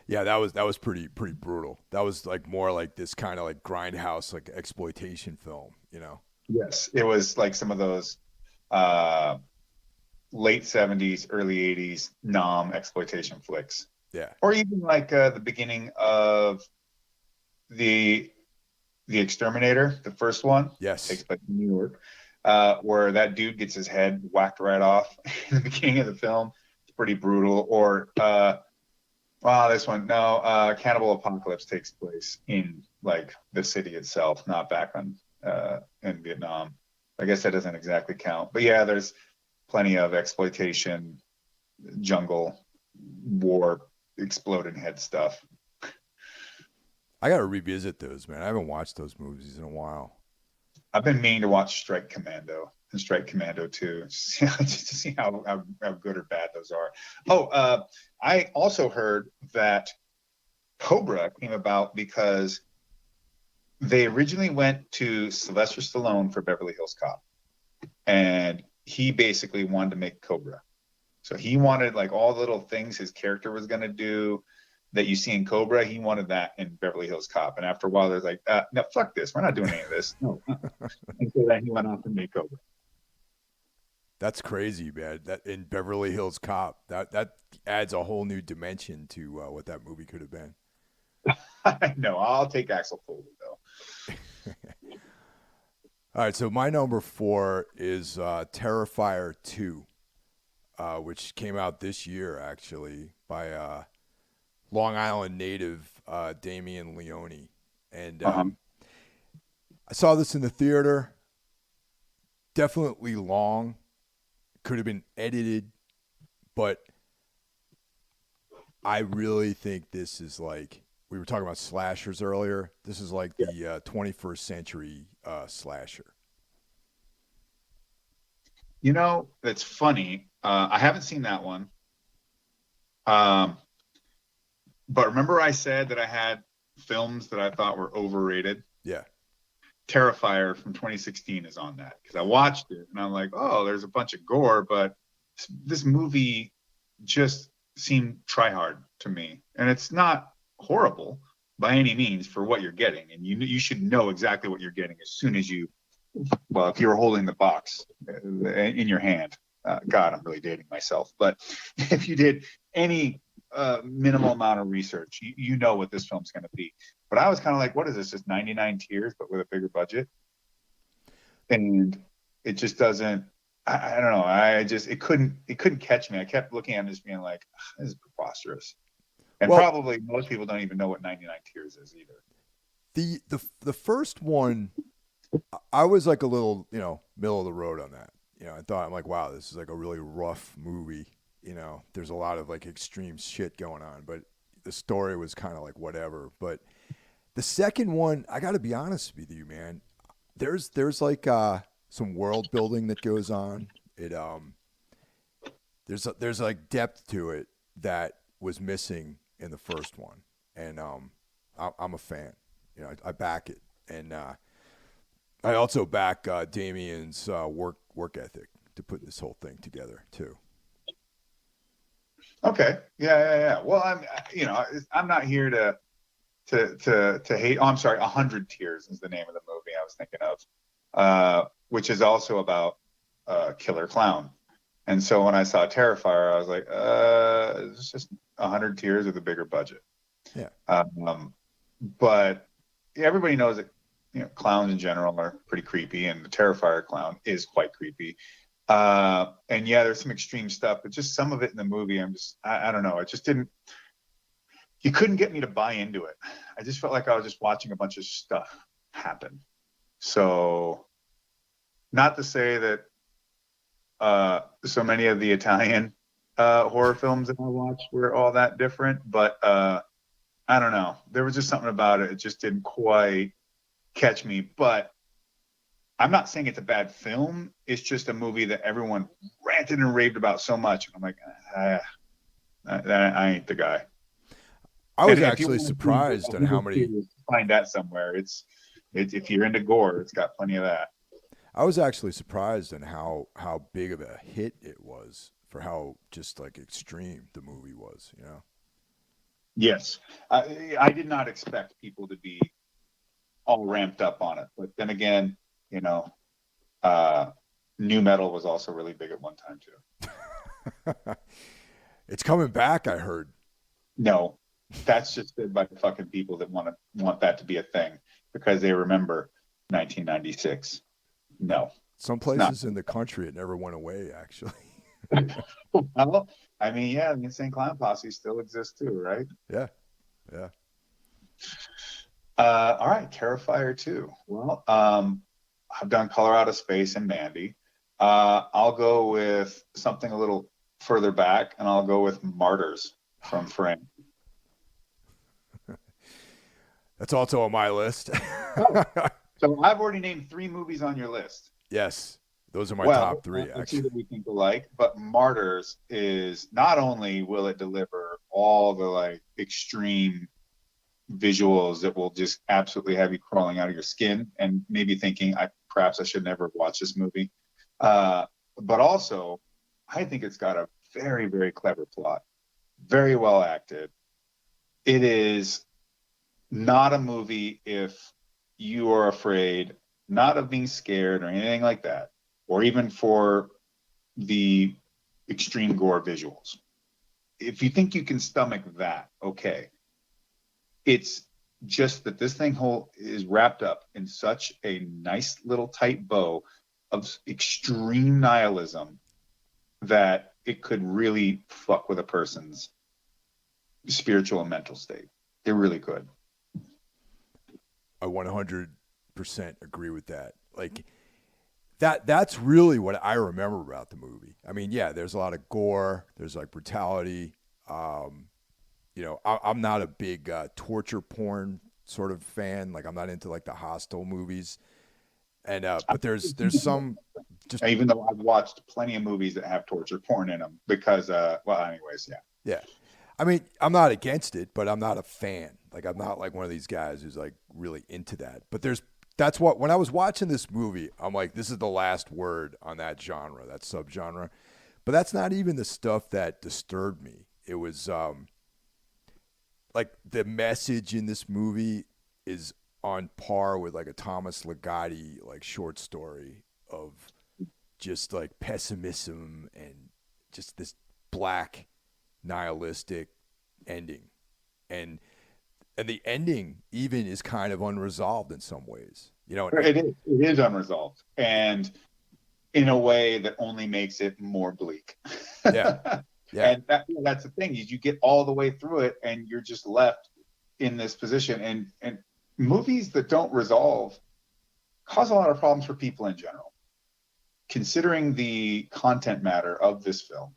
Yeah, that was pretty brutal. That was like more like this kind of like grindhouse, like exploitation film, you know? Yes. It was like some of those late 70s, early 80s exploitation flicks. Yeah. Or even like the beginning of the Exterminator, the first one. Yes. Takes place in New York, where that dude gets his head whacked right off in the beginning of the film. It's pretty brutal. Or this one, no, Cannibal Apocalypse takes place in like the city itself, not back in Vietnam. I guess that doesn't exactly count. But yeah, there's plenty of exploitation, jungle, war, exploding head stuff. I got to revisit those, man. I haven't watched those movies in a while. I've been meaning to watch Strike Commando and Strike Commando 2 just to see how good or bad those are. I also heard that Cobra came about because they originally went to Sylvester Stallone for Beverly Hills Cop, and he basically wanted to make Cobra. So he wanted like all the little things his character was going to do that you see in Cobra. He wanted that in Beverly Hills Cop. And after a while, they're like, no, fuck this. We're not doing any of this. No. And so then he went off and made Cobra. That's crazy, man. That in Beverly Hills Cop, that adds a whole new dimension to what that movie could have been. I know. I'll take Axel Foley, though. All right. So my number 4 is Terrifier 2. Which came out this year, actually, by Long Island native Damien Leone. And I saw this in the theater. Definitely long. Could have been edited. But I really think this is like, we were talking about slashers earlier. This is like the 21st century slasher. You know, it's funny. I haven't seen that one. But remember I said that I had films that I thought were overrated? Yeah. Terrifier from 2016 is on that because I watched it and I'm like, oh, there's a bunch of gore, but this movie just seemed try hard to me. And it's not horrible by any means for what you're getting. And you should know exactly what you're getting as soon as if you're holding the box in your hand. God, I'm really dating myself. But if you did any minimal amount of research, you know what this film's going to be. But I was kind of like, what is this? Just 99 Tears, but with a bigger budget? And it just doesn't. I don't know. It couldn't catch me. I kept looking at it and just being like, this is preposterous. And Well, probably most people don't even know what 99 Tears is either. the first one, I was like a little, middle of the road on that. I thought, I'm like, wow, this is like a really rough movie. There's a lot of like extreme shit going on, but the story was kind of like whatever. But the second one, I got to be honest with you, man. There's like some world building that goes on. There's like depth to it that was missing in the first one, and I'm a fan. I back it, and I also back Damien's work ethic to put this whole thing together too. Okay. Yeah. Well, I'm not here to hate. Oh, I'm sorry. 100 Tears is the name of the movie I was thinking of, which is also about Killer Clown. And so when I saw Terrifier, I was like, it's just 100 Tears with a bigger budget. Yeah. But everybody knows that clowns in general are pretty creepy, and the Terrifier clown is quite creepy. And yeah, there's some extreme stuff, but just some of it in the movie, I don't know. It just didn't. You couldn't get me to buy into it. I just felt like I was just watching a bunch of stuff happen. So, not to say that so many of the Italian horror films that I watched were all that different, but I don't know. There was just something about it. It just didn't quite catch me. But I'm not saying it's a bad film. It's just a movie that everyone ranted and raved about so much. I'm like, I ain't the guy. I was actually surprised on how many. Find that somewhere. It's if you're into gore, it's got plenty of that. I was actually surprised on how big of a hit it was for how just like extreme the movie was. Yes, I did not expect people to be all ramped up on it, but then again, new metal was also really big at one time too. It's coming back, I heard. No, that's just said by fucking people that want that to be a thing because they remember 1996. No. Some places in the country it never went away, actually. Well, I mean, yeah, the Insane Clown Posse still exists too, right? Yeah. All right, Terrifier 2. Well, I've done Colorado Space and Mandy. I'll go with something a little further back, and I'll go with Martyrs from Frame. That's also on my list. So I've already named 3 movies on your list. Yes, those are my top 3. Actually, that we think alike. But Martyrs is not only will it deliver all the like extreme visuals that will just absolutely have you crawling out of your skin and maybe thinking perhaps I should never watch this movie. But also, I think it's got a very, very clever plot, very well acted. It is not a movie if you are afraid, not of being scared or anything like that, or even for the extreme gore visuals. If you think you can stomach that, okay. It's just that this thing is wrapped up in such a nice little tight bow of extreme nihilism that it could really fuck with a person's spiritual and mental state. It really could. I 100% agree with that. Like that's really what I remember about the movie. I mean, yeah, there's a lot of gore, there's like brutality. I'm not a big torture porn sort of fan. Like I'm not into like the Hostel movies. And but there's some just even though I've watched plenty of movies that have torture porn in them because anyways, yeah. Yeah. I mean, I'm not against it, but I'm not a fan. Like, I'm not like one of these guys who's like really into that. But that's what, when I was watching this movie, I'm like, this is the last word on that genre, that subgenre. But that's not even the stuff that disturbed me. It was like the message in this movie is on par with like a Thomas Ligotti like short story of just like pessimism and just this black nihilistic ending, and the ending even is kind of unresolved in some ways. It is unresolved, and in a way that only makes it more bleak. yeah Yeah. And that's the thing, is you get all the way through it and you're just left in this position. And movies that don't resolve cause a lot of problems for people in general. Considering the content matter of this film,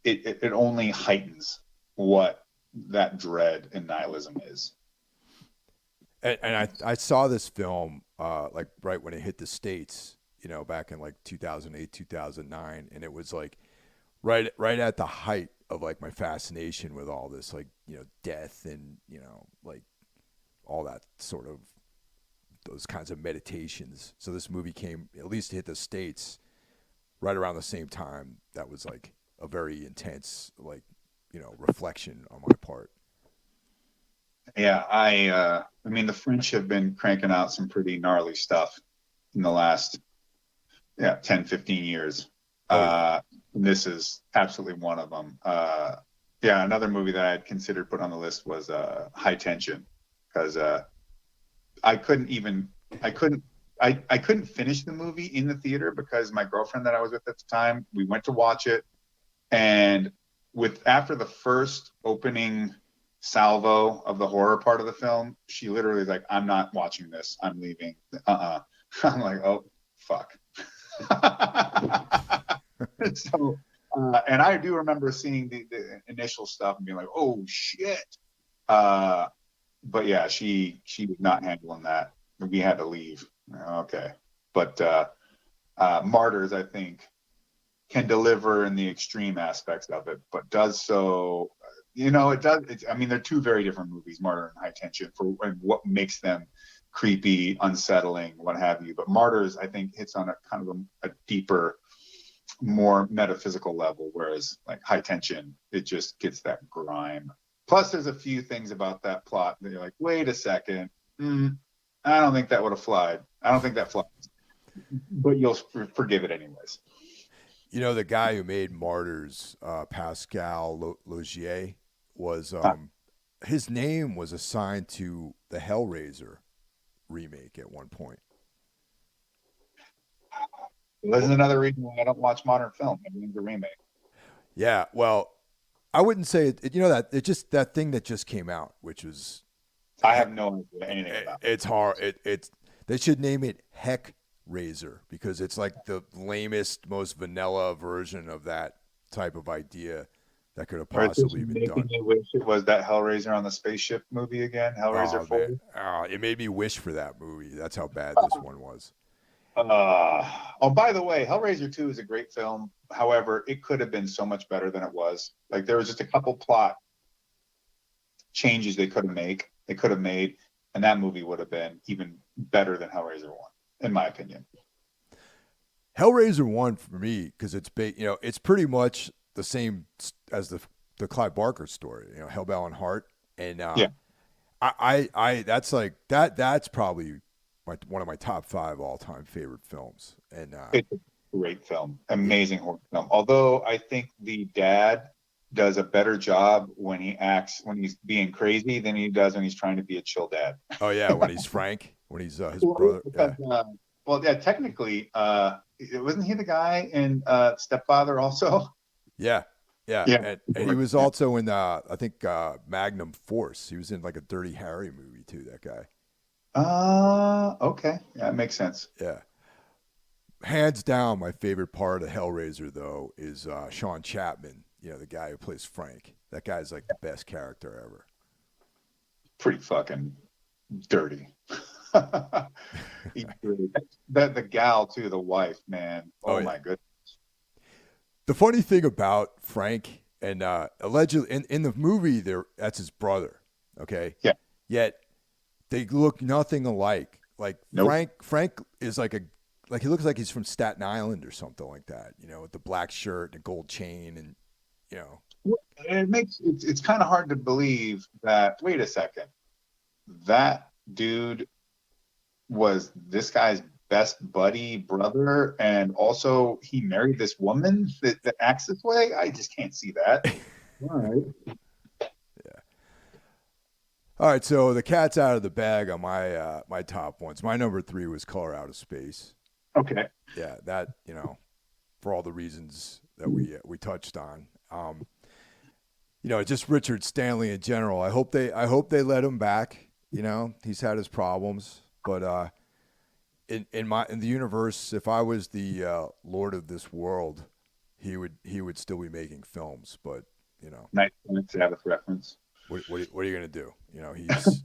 it only heightens what that dread and nihilism is. And I saw this film like right when it hit the States, back in like 2008, 2009, and it was like right at the height of like my fascination with all this, like, death and, like all that sort of those kinds of meditations. So this movie came, at least hit the States right around the same time. That was like a very intense, like, reflection on my part. Yeah, I mean, the French have been cranking out some pretty gnarly stuff in the last 10, 15 years. This is absolutely one of them. Another movie that I had considered put on the list was High Tension, because I couldn't finish the movie in the theater because my girlfriend that I was with at the time, we went to watch it, and after the first opening salvo of the horror part of the film, she literally was like, "I'm not watching this. I'm leaving." I'm like, "Oh, fuck." So, and I do remember seeing the initial stuff and being like, "Oh shit." But yeah, she was not handling that. We had to leave. Okay. But Martyrs, I think, can deliver in the extreme aspects of it, but does so, it does. I mean, they're two very different movies, Martyr and High Tension, and what makes them creepy, unsettling, what have you. But Martyrs, I think, hits on a kind of a deeper, more metaphysical level, whereas like High Tension, it just gets that grime. Plus, there's a few things about that plot that you're like, wait a second, I don't think that would have flied. I don't think that flies. But you'll forgive it anyways. The guy who made Martyrs, Pascal Logier, was his name was assigned to the Hellraiser remake at one point. This is another reason why I don't watch modern film. Everything's a remake. Yeah, well, I wouldn't say it. That it just that thing that just came out, which was I have no idea anything about. It's hard. They should name it Heck Razor, because it's like the lamest, most vanilla version of that type of idea that could have possibly been done. Me wish it was that Hellraiser on the spaceship movie again, Hellraiser 4. It made me wish for that movie. That's how bad this one was. By the way, Hellraiser 2 is a great film. However, it could have been so much better than it was. Like, there was just a couple plot changes they could have made, and that movie would have been even better than Hellraiser 1, in my opinion. Hellraiser 1 for me, because it's it's pretty much the same as the Clive Barker story, Hellbound Heart, and I that's like that's probably one of my top 5 all-time favorite films. And it's a great film, amazing horror film. Although I think the dad does a better job when he's being crazy than he does when he's trying to be a chill dad. Oh yeah, when he's Frank, when he's his brother. Because, technically, wasn't he the guy in Stepfather also? Yeah. And he was also in I think Magnum Force. He was in like a Dirty Harry movie too. That guy. Okay, yeah, it makes sense. Yeah. Hands down, my favorite part of Hellraiser though is Sean Chapman. The guy who plays Frank. That guy's like the best character ever. Pretty fucking dirty. The gal too, the wife, man. Oh my goodness. The funny thing about Frank, and allegedly in the movie, that's his brother. Okay. Yeah. Yet they look nothing alike. Like nope. Frank is like he looks like he's from Staten Island or something like that. With the black shirt and a gold chain, and it's kind of hard to believe that. Wait a second, that dude was this guy's best buddy brother, and also he married this woman that acts this way. I just can't see that. All right. Yeah. All right. So the cat's out of the bag on my top ones. My number 3 was Color Out of Space. Okay. Yeah. That for all the reasons that we touched on. Just Richard Stanley in general. I hope they let him back. He's had his problems, but in the universe, if I was the Lord of this world, he would still be making films. But Nice Sabbath reference. What are you gonna do? He's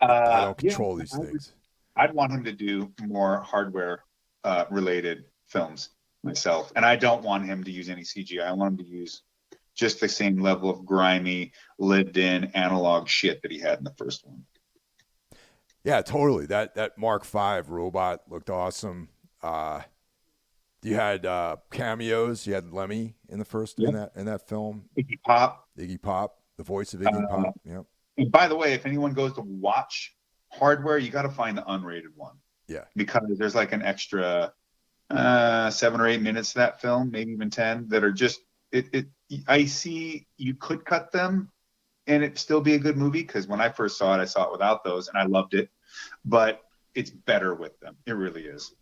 I don't control these things. I'd want him to do more hardware related films myself, and I don't want him to use any CGI. I want him to use just the same level of grimy, lived-in analog shit that he had in the first one. Yeah, totally. That Mark V robot looked awesome. You had cameos. You had Lemmy in the first in that film. Iggy Pop, the voice of Iggy Pop. Yep. And by the way, if anyone goes to watch hardware, you got to find the unrated one. Yeah. Because there's like an extra 7 or 8 minutes to that film, maybe even 10, that are just I see you could cut them and it still be a good movie, because when I first saw it, I saw it without those and I loved it. But it's better with them. It really is.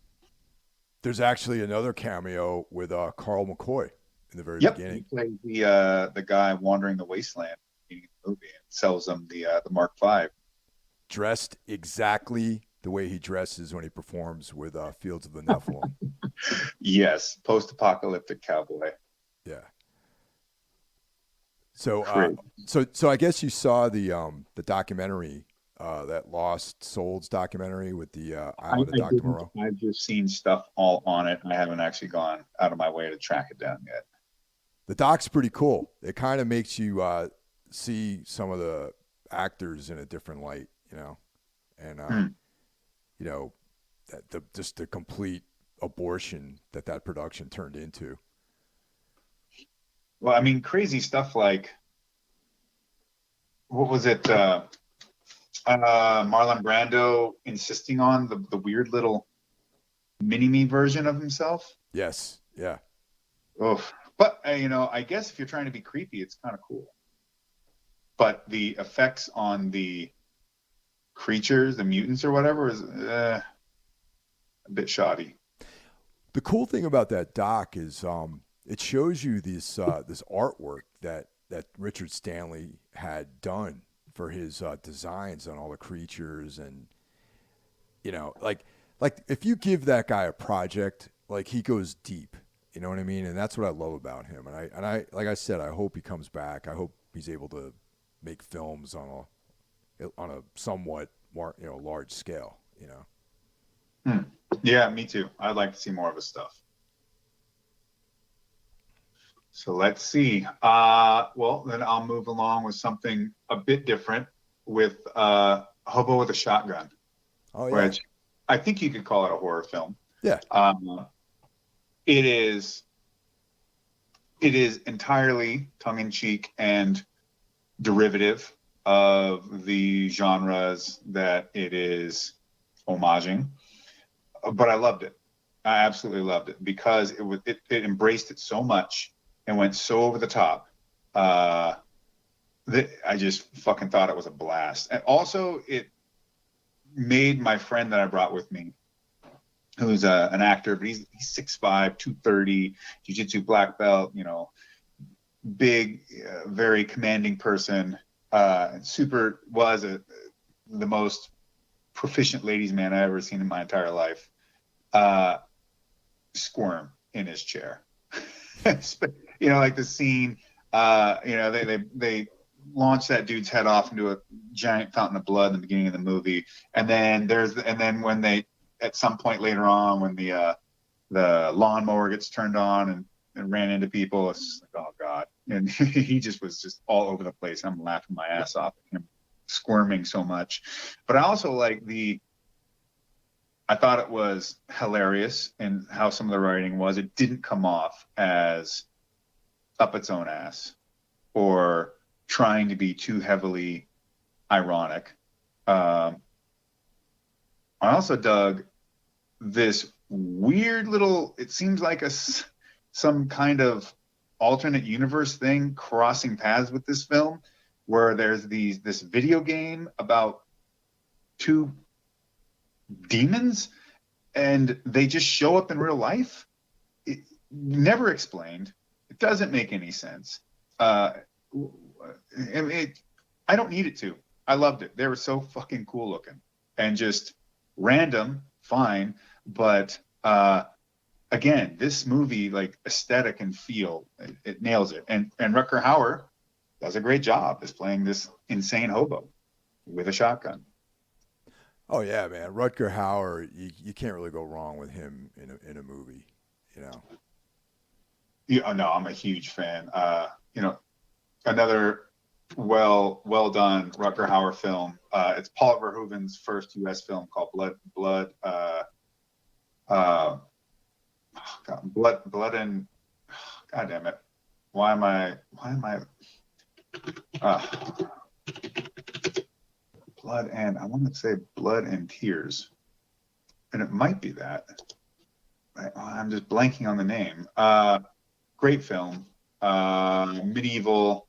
There's actually another cameo with Carl McCoy in the very beginning. He plays the guy wandering the wasteland in the movie and sells them the Mark V. Dressed exactly the way he dresses when he performs with Fields of the Nephilim. Yes, post-apocalyptic cowboy. Yeah. So I guess you saw the documentary, that Lost Souls documentary with the Island of Dr. Moreau. I've just seen stuff all on it. I haven't actually gone out of my way to track it down yet. The doc's pretty cool. It kind of makes you see some of the actors in a different light, and just the complete abortion that production turned into. Well, I mean, crazy stuff like, what was it? Marlon Brando insisting on the weird little mini-me version of himself. Yes. Yeah. Oh, but I guess if you're trying to be creepy, it's kind of cool. But the effects on the creatures, the mutants or whatever, is a bit shoddy. The cool thing about that doc is it shows you this artwork that Richard Stanley had done for his designs on all the creatures, and like if you give that guy a project, like, he goes deep, you know what I mean? And that's what I love about him. And I like I said, I hope he comes back. I hope he's able to make films on a somewhat more large scale. Yeah, me too. I'd like to see more of his stuff. So let's see. Well, then I'll move along with something a bit different, with Hobo with a Shotgun. Oh, yeah. Which I think you could call it a horror film. Yeah. It is entirely tongue-in-cheek and derivative of the genres that it is homaging. But I loved it. I absolutely loved it, because it embraced it so much and went so over the top that I just fucking thought it was a blast. And also, it made my friend that I brought with me, who's an actor, but he's 6'5", 230, jiu-jitsu black belt, big, very commanding person, the most proficient ladies man I've ever seen in my entire life, squirm in his chair. Like the scene, they launch that dude's head off into a giant fountain of blood in the beginning of the movie, and then when they, at some point later on, when the lawnmower gets turned on and ran into people, it's just like, oh god, and he just was just all over the place. I'm laughing my ass off at him squirming so much. But I also like I thought it was hilarious in how some of the writing was. It didn't come off as up its own ass or trying to be too heavily ironic. I also dug this weird little, it seems like some kind of alternate universe thing crossing paths with this film, where there's this video game about two demons and they just show up in real life. It never explained. doesn't make any sense. I mean, I don't need it to. I loved it. They were so fucking cool looking and just random, fine. But again, this movie, like aesthetic and feel, it nails it. And Rutger Hauer does a great job as playing this insane hobo with a shotgun. Oh yeah, man. Rutger Hauer, you can't really go wrong with him in a movie, you know. Yeah, no, I'm a huge fan. You know, another well done Rutger Hauer film. It's Paul Verhoeven's first U.S. film called Blood and God damn it. Why am I Blood and I want to say Blood and Tears, and it might be that. I'm just blanking on the name. Great film, medieval,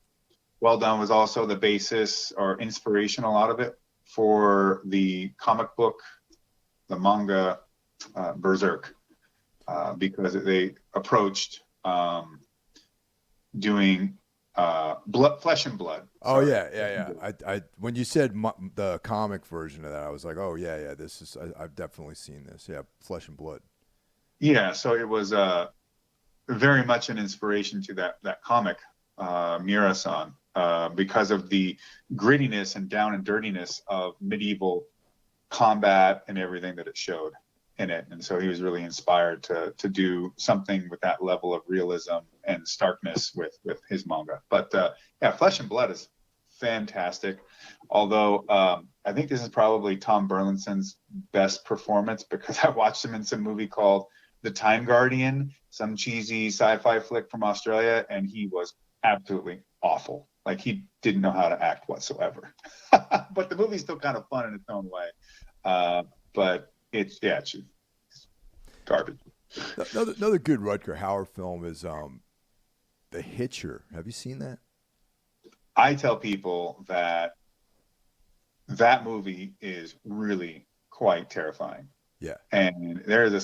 well done. Was also the basis or inspiration, a lot of it, for the comic book, the manga Berserk, because they approached doing flesh and blood. Oh yeah. I when you said the comic version of that, I was like, oh yeah. This is I've definitely seen this. Yeah, Flesh and Blood. Yeah, so it was very much an inspiration to that comic, Miura-san, because of the grittiness and down and dirtiness of medieval combat and everything that it showed in it. And so he was really inspired to do something with that level of realism and starkness with his manga. But yeah, Flesh and Blood is fantastic. Although I think this is probably Tom Burlinson's best performance, because I watched him in some movie called The Time Guardian, some cheesy sci-fi flick from Australia, and he was absolutely awful. Like, he didn't know how to act whatsoever. But the movie's still kind of fun in its own way. But it's garbage. Another good Rutger Hauer film is The Hitcher. Have you seen that? I tell people that movie is really quite terrifying. Yeah. And there is a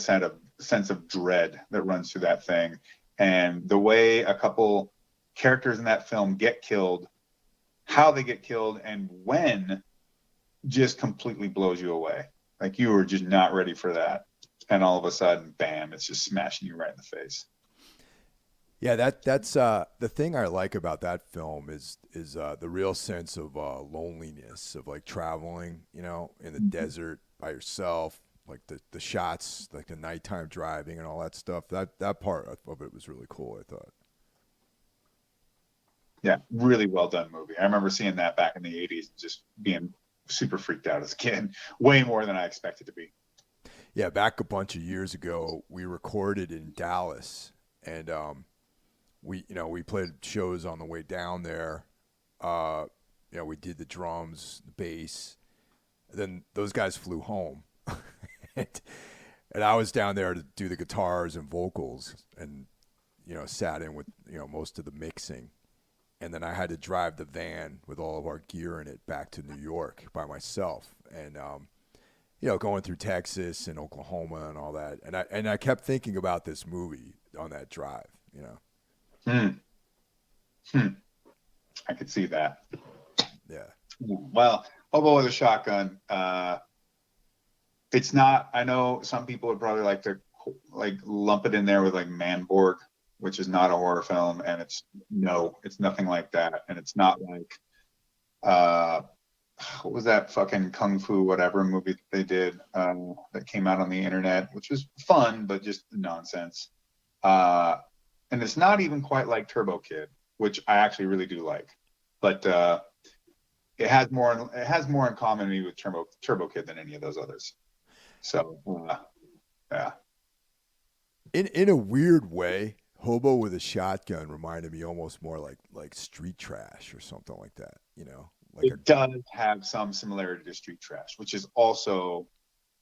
sense of dread that runs through that thing. And the way a couple characters in that film get killed, how they get killed, and when, just completely blows you away. Like, you were just not ready for that. And all of a sudden, bam, it's just smashing you right in the face. Yeah, that's the thing I like about that film is the real sense of loneliness, of like traveling, you know, in the desert by yourself, like the shots, like the nighttime driving and all that stuff. That part of it was really cool, I thought. Yeah, really well done movie. I remember seeing that back in the 80s, just being super freaked out as a kid, way more than I expected to be. Yeah, back a bunch of years ago, we recorded in Dallas, and we played shows on the way down there. We did the drums, the bass. Then those guys flew home, and I was down there to do the guitars and vocals, and sat in with most of the mixing. And then I had to drive the van with all of our gear in it back to New York by myself, and going through Texas and Oklahoma and all that. And I kept thinking about this movie on that drive. I could see that. Yeah. Well, Hobo with a Shotgun. It's not. I know some people would probably like to lump it in there with like Manborg, which is not a horror film, and it's nothing like that, and it's not like what was that fucking kung fu whatever movie that they did that came out on the internet, which was fun but just nonsense. And it's not even quite like Turbo Kid, which I actually really do like, but it has more in common maybe with Turbo Kid than any of those others. So yeah. In a weird way, Hobo with a Shotgun reminded me almost more like Street Trash or something like that. It does have some similarity to Street Trash, which is also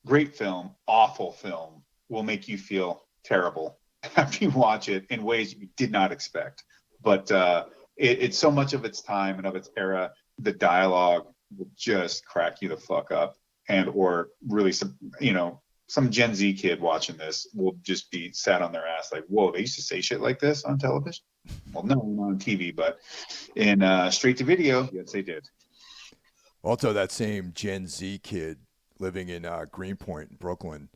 great film, awful film, will make you feel terrible after you watch it in ways you did not expect. But it's so much of its time and of its era, the dialogue will just crack you the fuck up, and or really some Gen Z kid watching this will just be sat on their ass like, whoa, they used to say shit like this on television? Well, no, not on TV, but in straight to video, yes, they did. Also, that same Gen Z kid living in Greenpoint, in Brooklyn,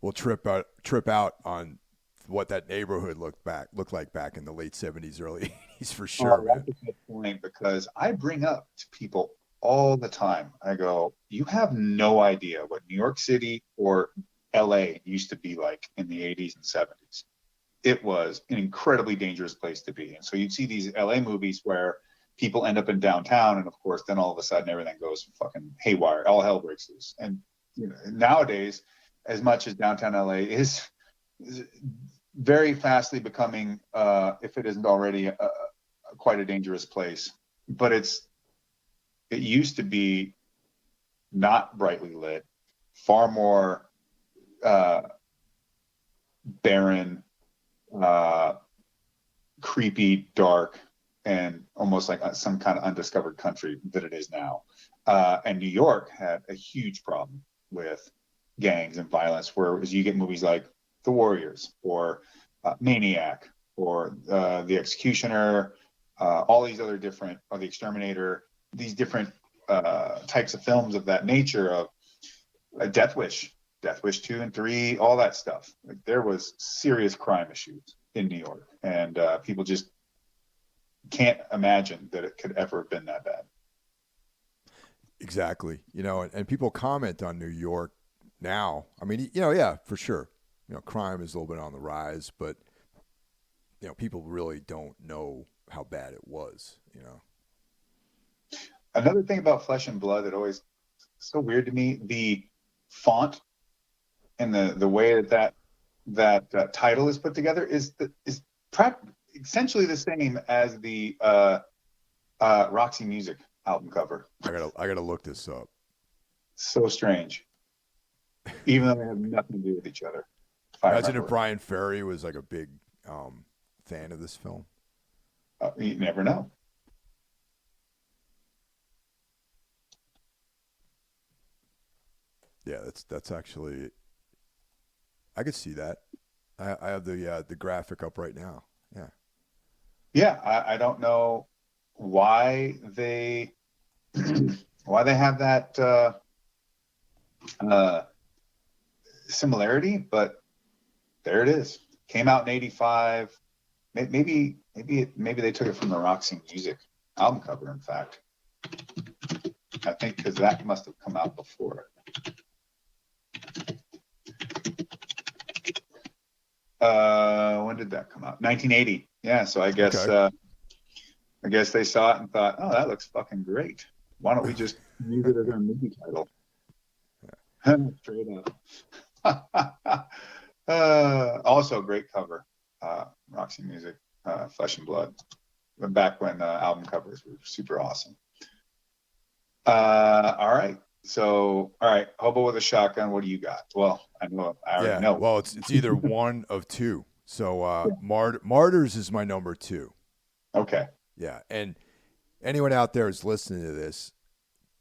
will trip out on what that neighborhood looked like back in the late 70s, early 80s for sure, man. That's a good point, because I bring up to people all the time. I go, you have no idea what New York City or LA used to be like in the 80s and 70s. It was an incredibly dangerous place to be. And so you'd see these LA movies where people end up in downtown, and of course, then all of a sudden everything goes fucking haywire. All hell breaks loose. And nowadays, as much as downtown LA is very fastly becoming, if it isn't already, quite a dangerous place. But it used to be not brightly lit, far more barren, creepy, dark, and almost like some kind of undiscovered country that it is now. And New York had a huge problem with gangs and violence, whereas you get movies like The Warriors or Maniac or The Executioner, all these other different, or The Exterminator, these different types of films of that nature, of Death Wish 2 and 3, all that stuff. Like, there was serious crime issues in New York, and people just can't imagine that it could ever have been that bad. Exactly. And people comment on New York now. I mean, yeah, for sure. Crime is a little bit on the rise, but people really don't know how bad it was. Another thing about Flesh and Blood that always so weird to me, the font and the way that title is put together is essentially the same as the Roxy Music album cover. I gotta look this up. So strange, even though they have nothing to do with each other. Imagine if Brian Ferry was like a big fan of this film. You never know. Yeah, that's actually, I could see that. I have the graphic up right now. Yeah. Yeah, I don't know why they have that similarity, but there it is. Came out in '85. Maybe they took it from the Roxy Music album cover. In fact, I think because that must have come out before. When did that come out? 1980. Yeah, so I guess okay. I guess they saw it and thought, oh, that looks fucking great. Why don't we just use it as our movie title? Straight up. Also, great cover. Roxy Music, Flesh and Blood. Back when album covers were super awesome. All right. So, all right, Hobo with a Shotgun. What do you got? Well, I already know. Well, it's either one of two. So, Martyrs is my number 2. Okay. Yeah, and anyone out there who's listening to this,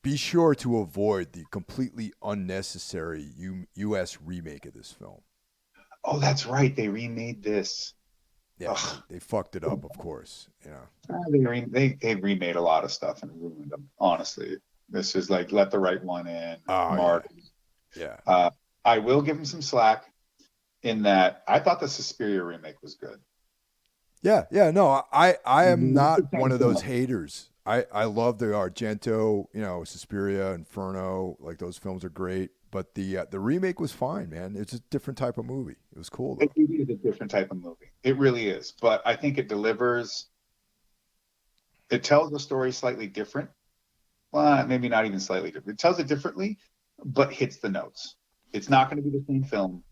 be sure to avoid the completely unnecessary U.S. remake of this film. Oh, that's right. They remade this. Yeah, they fucked it up, of course. They remade a lot of stuff and ruined them. Honestly, this is like Let the Right One In. Martyrs. Yeah. I will give them some slack in that I thought the Suspiria remake was good. Yeah. No, I am not one of those haters. I love the Argento, Suspiria, Inferno. Like, those films are great. But the remake was fine, man. It's a different type of movie. It was cool, though. It is a different type of movie. It really is. But I think it delivers. It tells the story slightly different. Well, maybe not even slightly different. It tells it differently, but hits the notes. It's not going to be the same film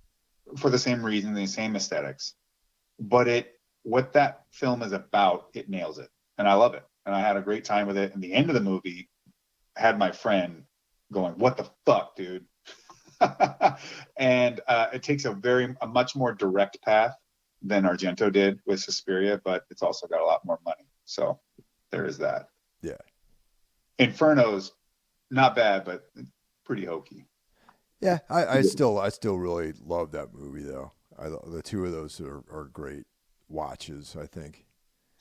for the same reason, the same aesthetics. But what that film is about, it nails it. And I love it. And I had a great time with it. And the end of the movie had my friend going, "What the fuck, dude?" And it takes a much more direct path than Argento did with Suspiria, but it's also got a lot more money. So there is that. Yeah. Inferno's not bad, but pretty hokey. Yeah, I still really love that movie though. The two of those are great watches. I think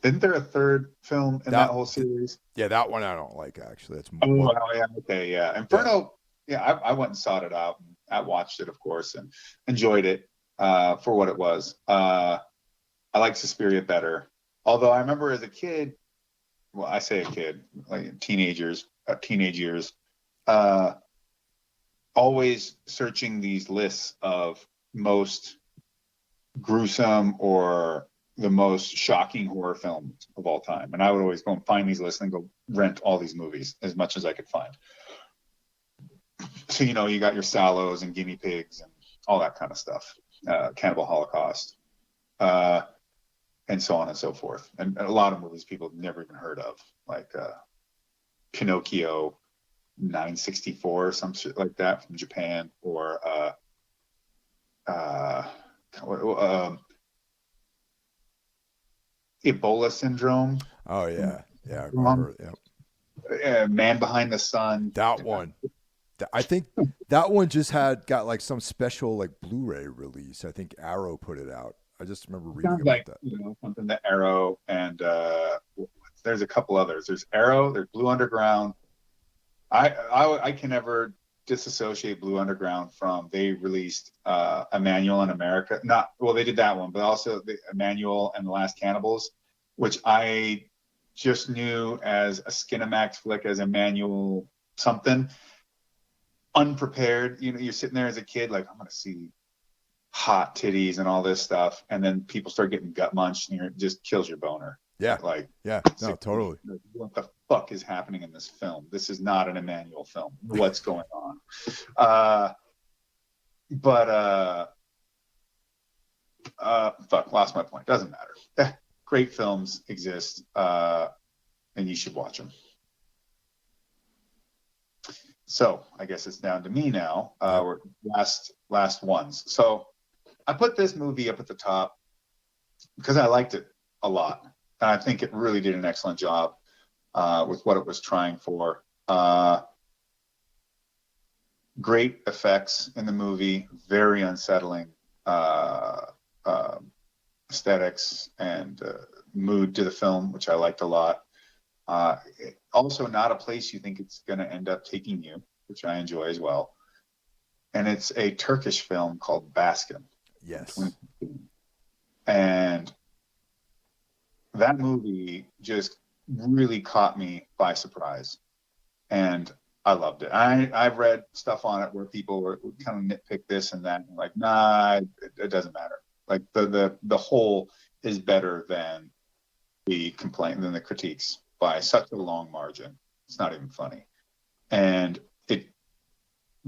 Isn't there a third film in that that whole series? yeah, that one I don't like actually. That's Oh, more wow, yeah, okay, yeah. yeah. Inferno, yeah, I went and sought it out. I watched it, of course, and enjoyed it for what it was. I like Suspiria better. Although I remember as a kid, well, I say a kid, like teenage years, uh, always searching these lists of most gruesome or the most shocking horror films of all time. And I would always go and find these lists and go rent all these movies as much as I could find. So, you got your Sallows and Guinea Pigs and all that kind of stuff, Cannibal Holocaust, uh, and so on and so forth. And a lot of movies people have never even heard of, like Pinocchio 964 or some shit like that from Japan, or uh, um, Ebola syndrome. Oh yeah, yeah. I heard. Yeah, Man Behind the Sun. that one. I think that one just got like some special like Blu-ray release. I think Arrow put it out. I just remember reading Sounds about like that. something that Arrow and there's a couple others. There's Arrow. There's Blue Underground. I can never disassociate Blue Underground from they released Emmanuel in America. Not well, they did that one, but also the Emmanuel and the Last Cannibals, which I just knew as a Skinamax flick as Emmanuel something. Unprepared, you're sitting there as a kid like I'm gonna see hot titties and all this stuff, and then people start getting gut munched, and it just kills your boner. Yeah, Like, yeah. No, totally. what the fuck is happening in this film? This is not an Emmanuel film. What's going on? But fuck, lost my point. Doesn't matter. Great films exist, and you should watch them. So I guess it's down to me now. We're last ones. So I put this movie up at the top because I liked it a lot, and I think it really did an excellent job with what it was trying for. Great effects in the movie, very unsettling aesthetics and mood to the film, which I liked a lot. Also, not a place you think it's going to end up taking you, which I enjoy as well. And it's a Turkish film called Baskin. Yes. And that movie just really caught me by surprise. And I loved it. I've read stuff on it where people were kind of nitpick this and that, and like, nah, it doesn't matter. Like the whole is better than the critiques by such a long margin. It's not even funny. And it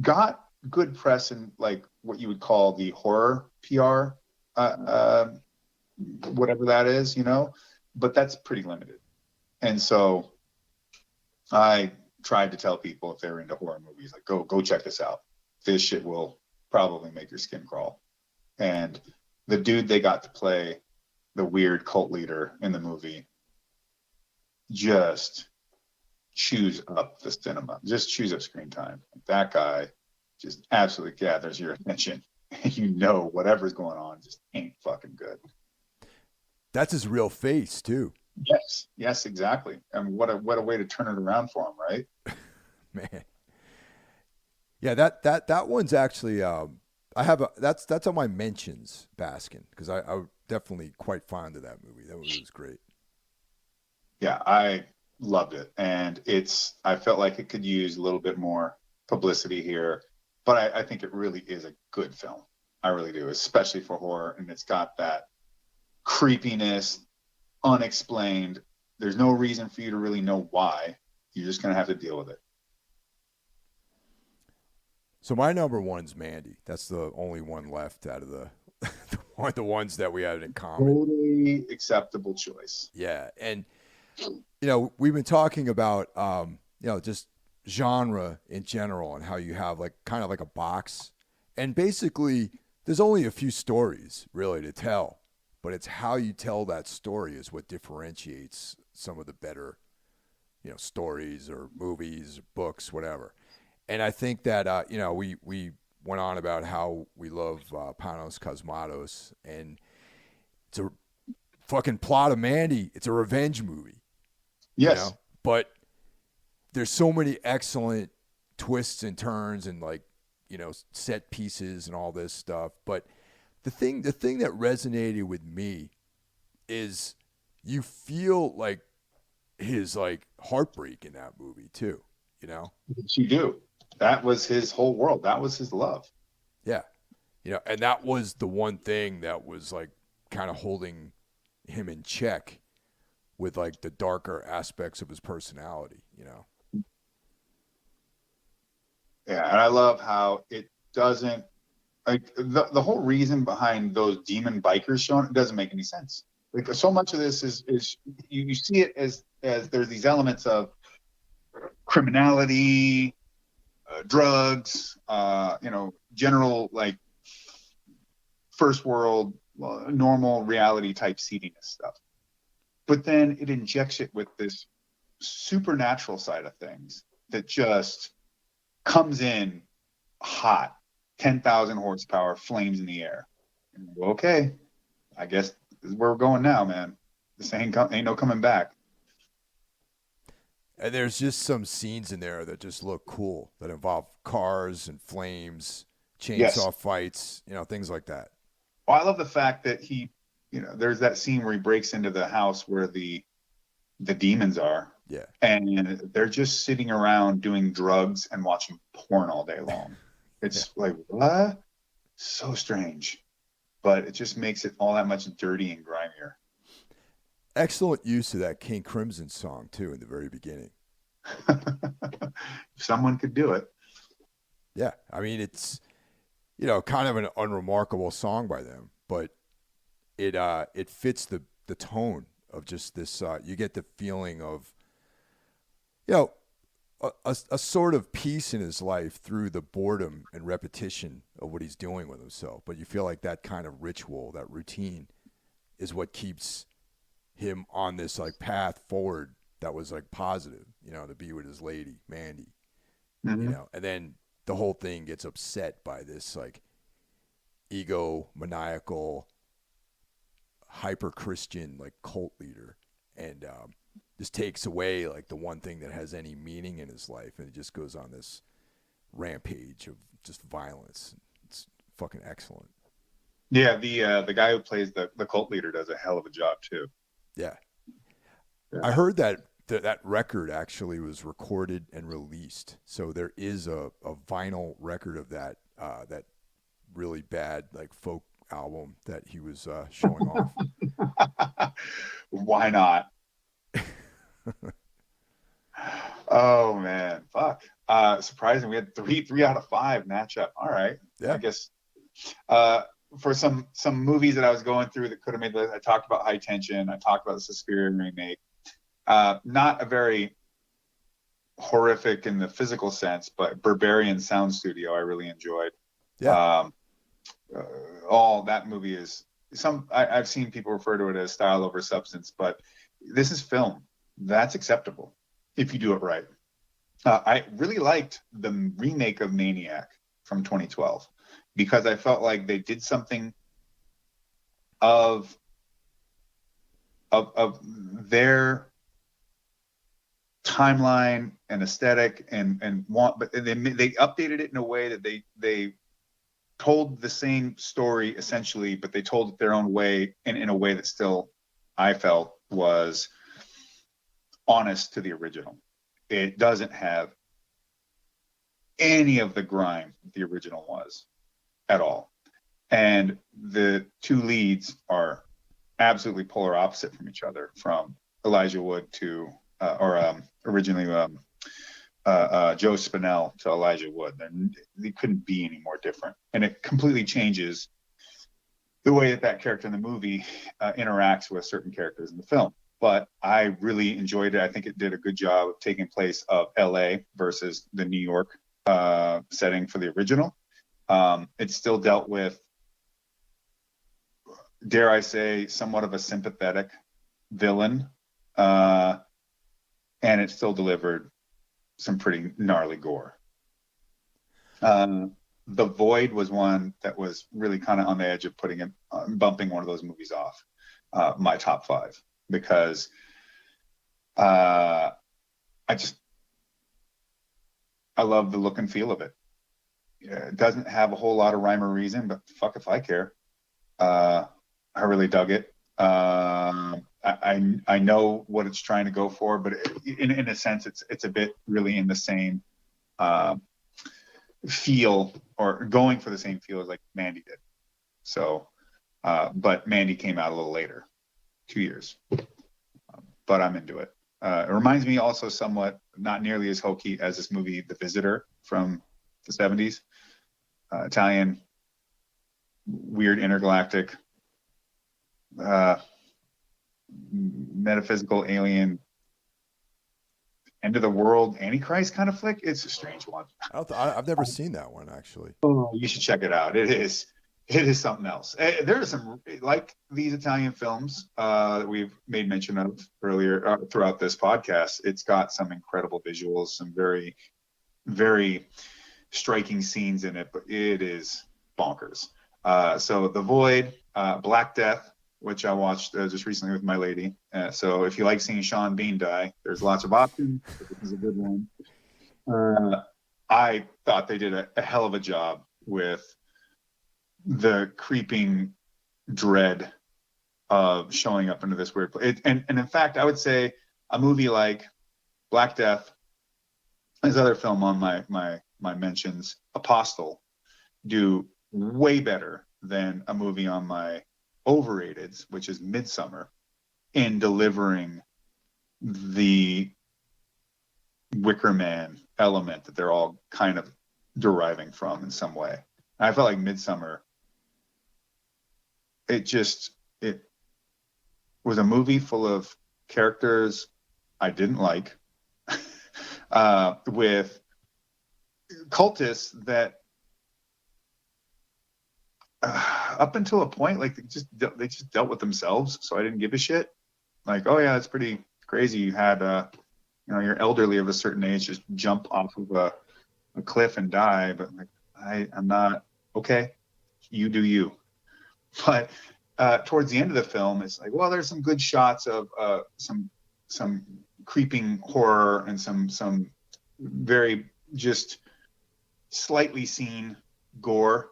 got good press in like what you would call the horror PR, whatever that is, but that's pretty limited. And so I tried to tell people if they're into horror movies, like go check this out. This shit will probably make your skin crawl. And the dude they got to play the weird cult leader in the movie just chews up the cinema, just chews up screen time. That guy just absolutely gathers your attention. And whatever's going on just ain't fucking good. That's his real face too. Yes, exactly. And what a way to turn it around for him, right? Man. Yeah, that one's actually that's on my mentions, Baskin, because I definitely quite fond of that movie. That movie was great. Yeah, I loved it, and I felt like it could use a little bit more publicity here, but I think it really is a good film. I really do, especially for horror, and it's got that creepiness, unexplained. There's no reason for you to really know why. You're just gonna have to deal with it. So my number one's Mandy. That's the only one left out of the ones that we had in common. Totally acceptable choice. Yeah, and we've been talking about just genre in general and how you have like kind of like a box, and basically there's only a few stories really to tell, but it's how you tell that story is what differentiates some of the better stories or movies or books, whatever. And I think that we went on about how we love Panos Cosmatos, and it's a fucking plot of Mandy. It's a revenge movie, Yes. But there's so many excellent twists and turns and set pieces and all this stuff. But the thing that resonated with me is you feel like his heartbreak in that movie too. You do. That was his whole world. That was his love. Yeah. And that was the one thing that was kind of holding him in check with the darker aspects of his personality. Yeah, and I love how it doesn't the whole reason behind those demon bikers showing it doesn't make any sense. So much of this is you see it as there's these elements of criminality, drugs, general first world normal reality type seediness stuff. But then it injects it with this supernatural side of things that just comes in hot, 10,000 horsepower, flames in the air. Okay, I guess this is where we're going now, man. This ain't no coming back. And there's just some scenes in there that just look cool, that involve cars and flames, chainsaw fights, things like that. Well, I love the fact that he, there's that scene where he breaks into the house where the demons are. Yeah. And they're just sitting around doing drugs and watching porn all day long. It's what? So strange. But it just makes it all that much dirty and grimier. Excellent use of that King Crimson song, too, in the very beginning. Someone could do it. Yeah. I mean, it's, kind of an unremarkable song by them, but it fits the tone of just this. You get the feeling of, a sort of peace in his life through the boredom and repetition of what he's doing with himself. But you feel like that kind of ritual, that routine, is what keeps him on this path forward that was positive, to be with his lady, Mandy. Mm-hmm. And then the whole thing gets upset by this egomaniacal, hyper Christian cult leader, and just takes away the one thing that has any meaning in his life, and it just goes on this rampage of just violence. It's fucking excellent. Yeah, the guy who plays the cult leader does a hell of a job too. Yeah. I heard that record actually was recorded and released, so there is a vinyl record of that really bad folk album that he was showing off. Why not? Oh man, fuck. Surprising. We had three out of 5 matchup. All right. Yeah. I guess for some movies that I was going through that could have made the list, I talked about High Tension. I talked about the Suspiria remake. Not a very horrific in the physical sense, but Barbarian Sound Studio I really enjoyed. Yeah. All that movie is I've seen people refer to it as style over substance, but this is film. That's acceptable if you do it right. I really liked the remake of Maniac from 2012 because I felt like they did something of their timeline and aesthetic but they updated it in a way that they told the same story essentially, but they told it their own way and in a way that still I felt was honest to the original. It doesn't have any of the grime the original was at all. And the two leads are absolutely polar opposite from each other, from Elijah Wood to originally Joe Spinell to Elijah Wood. They couldn't be any more different. And it completely changes the way that character in the movie interacts with certain characters in the film. But I really enjoyed it. I think it did a good job of taking place of LA versus the New York setting for the original. It still dealt with, dare I say, somewhat of a sympathetic villain. And it still delivered some pretty gnarly gore. The Void was one that was really kind of on the edge of bumping one of those movies off my top 5, because I love the look and feel of it. It doesn't have a whole lot of rhyme or reason, but fuck if I care. I really dug it. I know what it's trying to go for, but in a sense, it's a bit really in the same feel, or going for the same feel as like Mandy did. So, but Mandy came out a little later, 2 years. But I'm into it. It reminds me also somewhat, not nearly as hokey as this movie, The Visitor from the 70s. Italian, weird intergalactic, metaphysical alien, end of the world Antichrist kind of flick. It's a strange one. I've never seen that one, actually. Oh, you should check it out. It is something else. There are some, like these Italian films that we've made mention of earlier throughout this podcast. It's got some incredible visuals, some very, very striking scenes in it, but it is bonkers. So The Void, Black Death, which I watched just recently with my lady. So if you like seeing Sean Bean die, there's lots of options. This is a good one. I thought they did a hell of a job with the creeping dread of showing up into this weird place. And in fact, I would say a movie like Black Death, his other film on my mentions, Apostle, do way better than a movie on my overrateds, which is Midsummer, in delivering the Wicker Man element that they're all kind of deriving from in some way. I felt like Midsummer, it was a movie full of characters I didn't like, with cultists that up until a point, like they just dealt with themselves, so I didn't give a shit. Like, oh yeah, it's pretty crazy. You had your elderly of a certain age just jump off of a cliff and die, but like I'm not okay. You do you. But towards the end of the film, it's like, well, there's some good shots of some creeping horror and some very just slightly seen gore.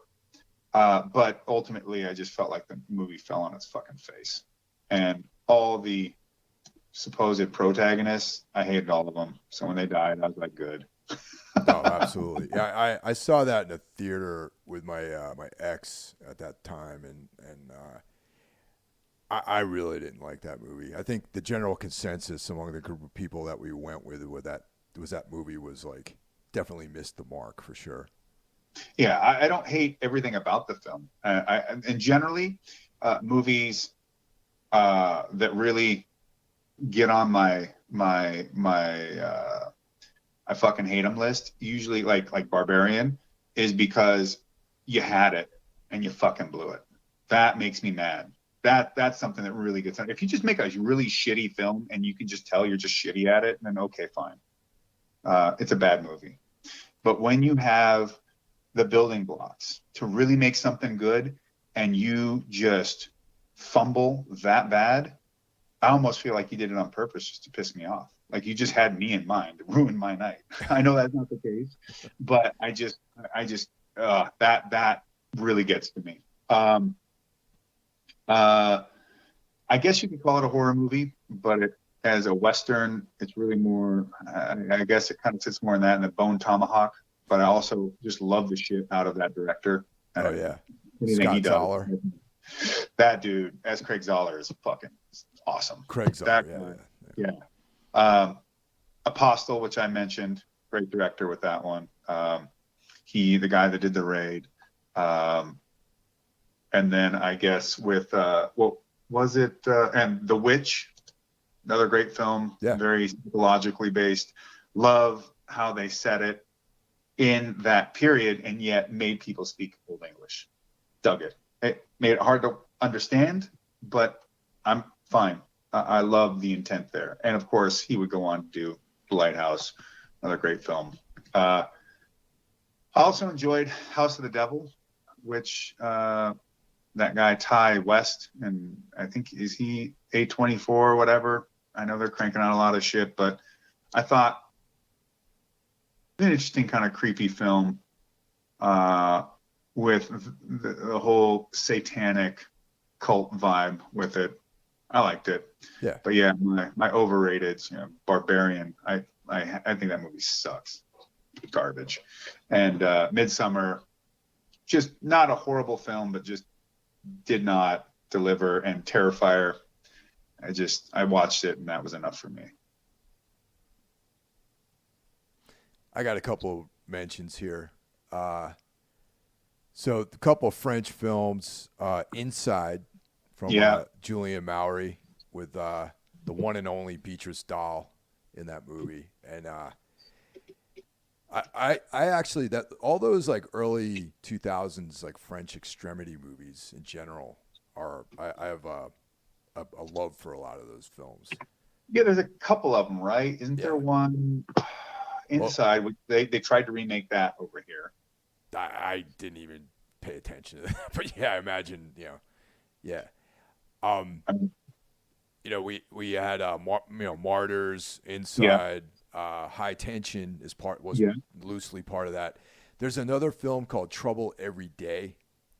But ultimately, I just felt like the movie fell on its fucking face. And all the supposed protagonists, I hated all of them. So when they died, I was like, good. No, absolutely. Yeah, I saw that in a theater with my my ex at that time, and I really didn't like that movie. I think the general consensus among the group of people that we went with that movie was like definitely missed the mark for sure. Yeah, I don't hate everything about the film. And generally, movies that really get on my I fucking hate them list, usually like Barbarian, is because you had it and you fucking blew it. That makes me mad. That's something that really gets on. If you just make a really shitty film and you can just tell you're just shitty at it, then okay, fine. It's a bad movie. But when you have the building blocks to really make something good and you just fumble that bad, I almost feel like you did it on purpose just to piss me off. Like you just had me in mind to ruin my night. I know that's not the case, but I just that really gets to me. I guess you could call it a horror movie, but as a Western, it's really more, I guess it kind of sits more in that, in the Bone Tomahawk. But I also just love the shit out of that director. Oh yeah, anything he does. Zoller. That dude, as Craig Zoller, is fucking awesome. Craig Zoller, yeah. Apostle, which I mentioned, great director with that one. The guy that did The Raid. And then I guess with what was it? And The Witch, another great film, very psychologically based. Love how they set it in that period and yet made people speak Old English. Dug it. It made it hard to understand, but I'm fine. I love the intent there. And of course, he would go on to do The Lighthouse, another great film. I also enjoyed House of the Devil, which that guy Ty West, and I think is he A24 or whatever. I know they're cranking out a lot of shit, but I thought an interesting kind of creepy film with the whole satanic cult vibe with it. I liked it. Yeah. But yeah, my overrated, Barbarian. I think that movie sucks. Garbage. And Midsummer, just not a horrible film, but just did not deliver. And Terrifier, I watched it and that was enough for me. I got a couple of mentions here. So a couple of French films, Inside from Julian Maury with the one and only Beatrice Dahl in that movie. And I actually, that all those like early 2000s like French extremity movies in general I have a love for a lot of those films. Yeah, there's a couple of them, right? Isn't there one Inside? Well, they tried to remake that over here. I didn't even pay attention to that, but yeah, I imagine, yeah. We had Martyrs, Inside, High Tension was loosely part of that. There's another film called Trouble Every Day,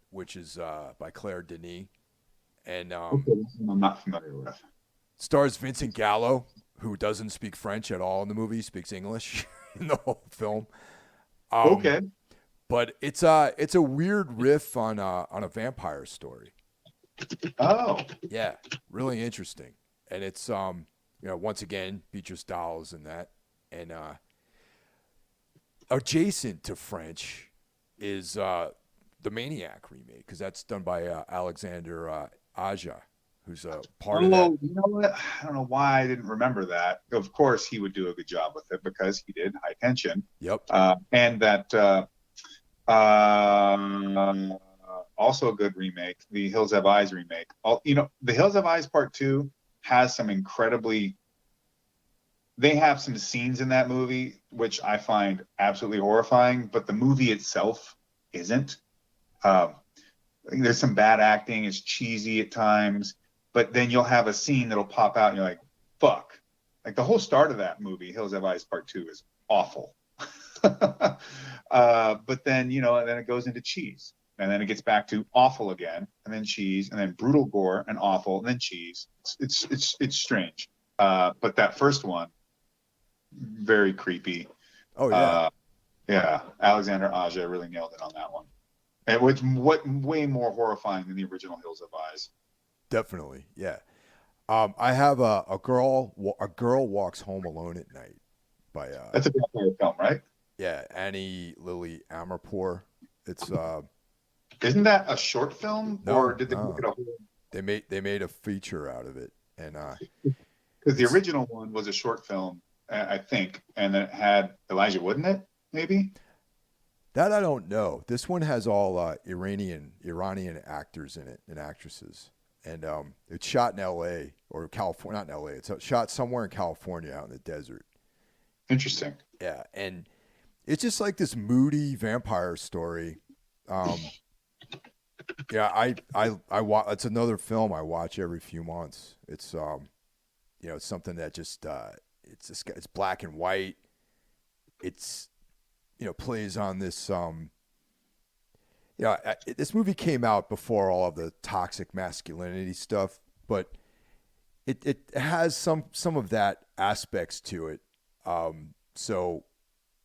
which is by Claire Denis, and I'm not familiar with. Stars Vincent Gallo, who doesn't speak French at all in the movie, speaks English in the whole film. Okay. But it's a weird riff on a vampire story. Oh. Yeah, really interesting. And it's once again Beatrice Dahl is in that. And adjacent to French is the Maniac remake, because that's done by Alexander Aja, who's a part of that. You know what? I don't know why I didn't remember that. Of course, he would do a good job with it because he did High Tension. Yep. And that also a good remake, the Hills Have Eyes remake. The Hills Have Eyes Part 2 has some they have some scenes in that movie which I find absolutely horrifying, but the movie itself isn't. There's some bad acting, it's cheesy at times, but then you'll have a scene that'll pop out and you're like, fuck. Like the whole start of that movie, Hills Have Eyes Part 2, is awful. But then, and then it goes into cheese. And then it gets back to awful again, and then cheese, and then brutal gore and awful, and then cheese. It's strange. But that first one, very creepy. Oh yeah. Yeah. Alexander Aja really nailed it on that one. And which way more horrifying than the original Hills Have Eyes. Definitely, yeah. I have a girl walks home alone at night by that's a vampire film, right? Yeah, Annie Lily Amirpour. It's isn't that a short film, or did they make it a whole? They made a feature out of it, and because the original one was a short film, I think, and it had Elijah Wood in it, maybe. That I don't know. This one has all Iranian actors in it and actresses, and it's shot in L.A. or California, not in L.A. It's shot somewhere in California out in the desert. Interesting. Yeah, and it's just like this moody vampire story. Yeah, I watch. It's another film I watch every few months. It's it's something that just it's black and white. It's plays on this this movie came out before all of the toxic masculinity stuff, but it has some of that aspects to it. So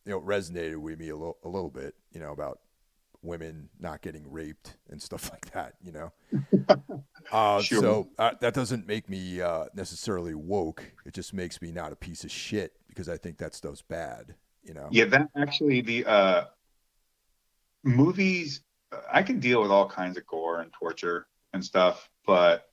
it resonated with me a little bit, about women not getting raped and stuff like that, Sure. So that doesn't make me necessarily woke. It just makes me not a piece of shit because I think that stuff's bad, Yeah, that actually, the movies, I can deal with all kinds of gore and torture and stuff, but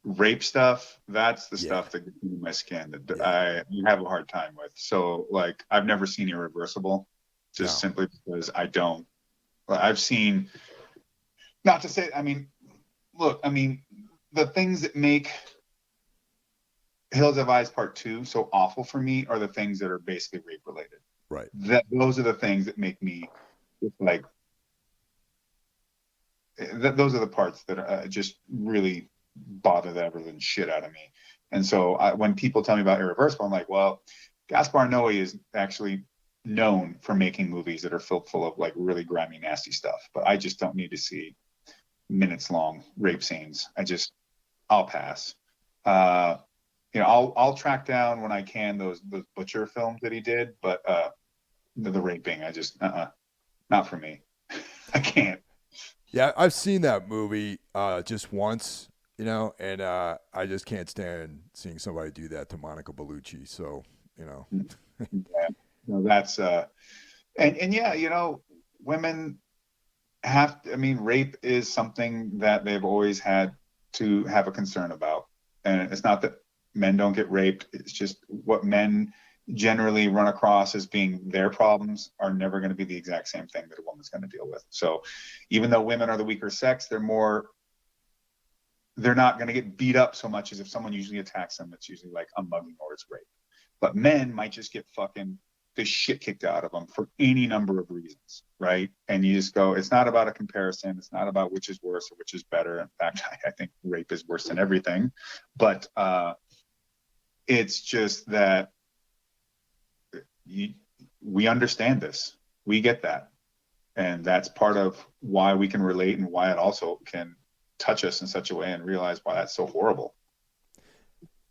rape stuff, that's the stuff that gets into my skin that I have a hard time with. So, like, I've never seen Irreversible, just simply because I've seen, not to say, the things that make Hills Have Eyes Part 2 so awful for me are the things that are basically rape related. Right. Those are the things that make me It's like those are the parts that just really bother the ever living shit out of me. And so when people tell me about Irreversible, I'm like, well, Gaspar Noé is actually known for making movies that are filled full of like really grimy, nasty stuff. But I just don't need to see minutes long rape scenes. I'll pass. Uh, I'll track down when I can those butcher films that he did, but the raping, not for me. I can't. Yeah, I've seen that movie just once, and I just can't stand seeing somebody do that to Monica Bellucci. So, Yeah. No, that's and yeah, women I mean, rape is something that they've always had to have a concern about. And it's not that men don't get raped, it's just what men generally run across as being their problems are never going to be the exact same thing that a woman's going to deal with. So even though women are the weaker sex, they're not going to get beat up so much as if someone usually attacks them. It's usually like a mugging or it's rape. But men might just get fucking the shit kicked out of them for any number of reasons, right? And you just go, it's not about a comparison. It's not about which is worse or which is better. In fact, I think rape is worse than everything. But it's just that we understand this. We get that. And that's part of why we can relate and why it also can touch us in such a way and realize why that's so horrible.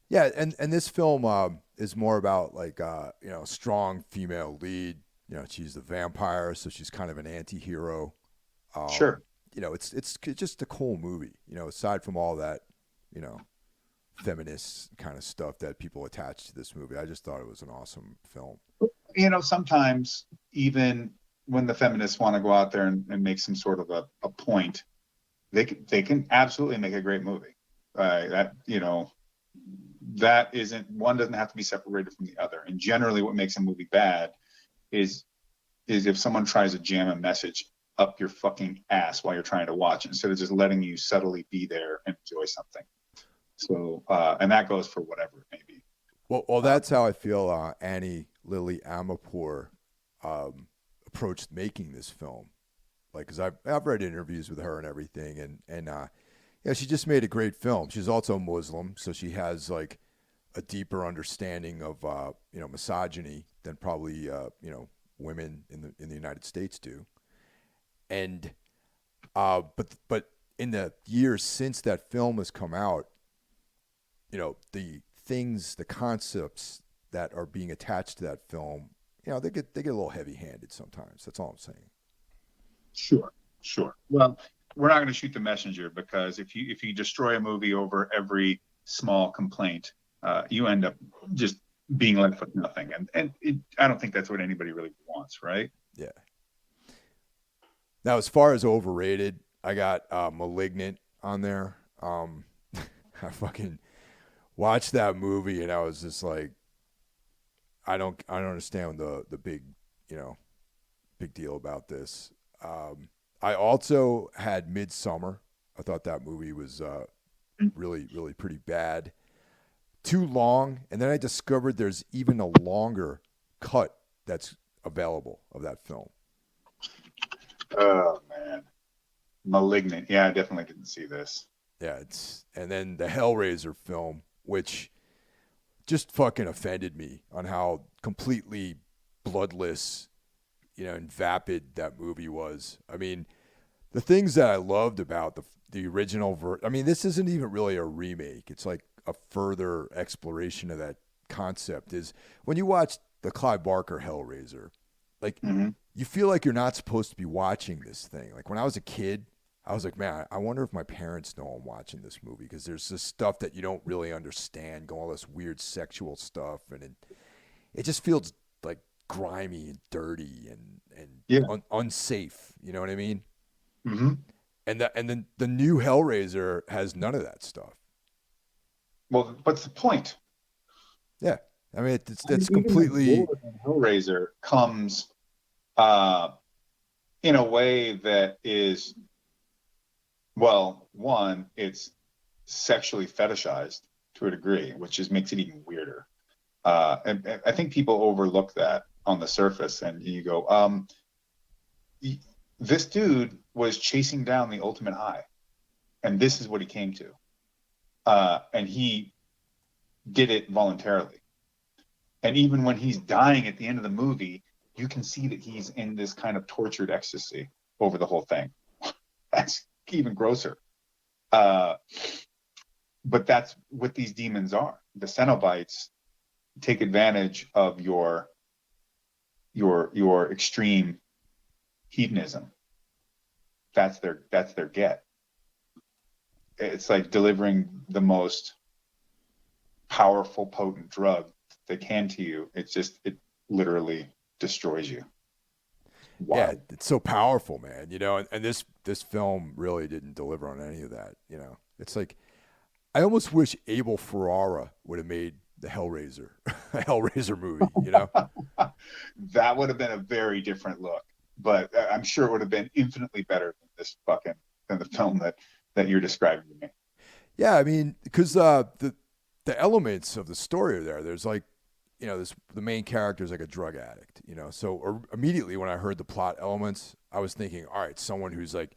Yeah, and this film is more about like strong female lead. She's the vampire, so she's kind of an anti-hero. Sure. It's just a cool movie. Aside from all that, feminist kind of stuff that people attach to this movie, I just thought it was an awesome film. Sometimes even when the feminists want to go out there and make some sort of a point, they can absolutely make a great movie. That isn't, one doesn't have to be separated from the other. And generally what makes a movie bad is if someone tries to jam a message up your fucking ass while you're trying to watch instead of just letting you subtly be there and enjoy something. So, and that goes for whatever it may be. Well, that's how I feel Annie Lily Amirpour approached making this film. Like, because I've read interviews with her and everything, and she just made a great film. She's also Muslim, so she has like a deeper understanding of misogyny than probably women in the United States do. And but in the years since that film has come out, the concepts that are being attached to that film, they get a little heavy-handed sometimes. That's all I'm saying. Sure. Well, we're not going to shoot the messenger, because if you destroy a movie over every small complaint, you end up just being left with nothing. And I don't think that's what anybody really wants, right? Yeah. Now, as far as overrated, I got Malignant on there. I fucking watched that movie and I was just like, I don't understand the big deal about this. I also had Midsummer. I thought that movie was really, really pretty bad. Too long, and then I discovered there's even a longer cut that's available of that film. Oh man, Malignant. Yeah, I definitely didn't see this. Yeah, and then the Hellraiser film, which just fucking offended me on how completely bloodless, and vapid that movie was. I mean, the things that I loved about the original this isn't even really a remake. It's like a further exploration of that concept. Is when you watch the Clive Barker Hellraiser, like you feel like you're not supposed to be watching this thing. Like when I was a kid, I was like, man, I wonder if my parents know I'm watching this movie, because there's this stuff that you don't really understand, all this weird sexual stuff, and it just feels like grimy and dirty and unsafe. You know what I mean? Mm-hmm. And then the new Hellraiser has none of that stuff. Well, what's the point? Yeah, I mean it's completely. Hellraiser comes in a way that is, well, one, it's sexually fetishized to a degree, which just makes it even weirder. And I think people overlook that on the surface, and you go, this dude was chasing down the ultimate high, and this is what he came to. And he did it voluntarily. And even when he's dying at the end of the movie, you can see that he's in this kind of tortured ecstasy over the whole thing. That's even grosser. But that's what these demons are. The Cenobites take advantage of your extreme hedonism. That's their get. It's like delivering the most powerful, potent drug they can to you. It literally destroys you. Wow. Yeah, it's so powerful, man. And this film really didn't deliver on any of that. It's like, I almost wish Abel Ferrara would have made the Hellraiser movie. That would have been a very different look, but I'm sure it would have been infinitely better than the film that you're describing to me. Yeah, I mean, because the elements of the story are there. There's like, the main character is like a drug addict, So immediately when I heard the plot elements, I was thinking, all right, someone who's like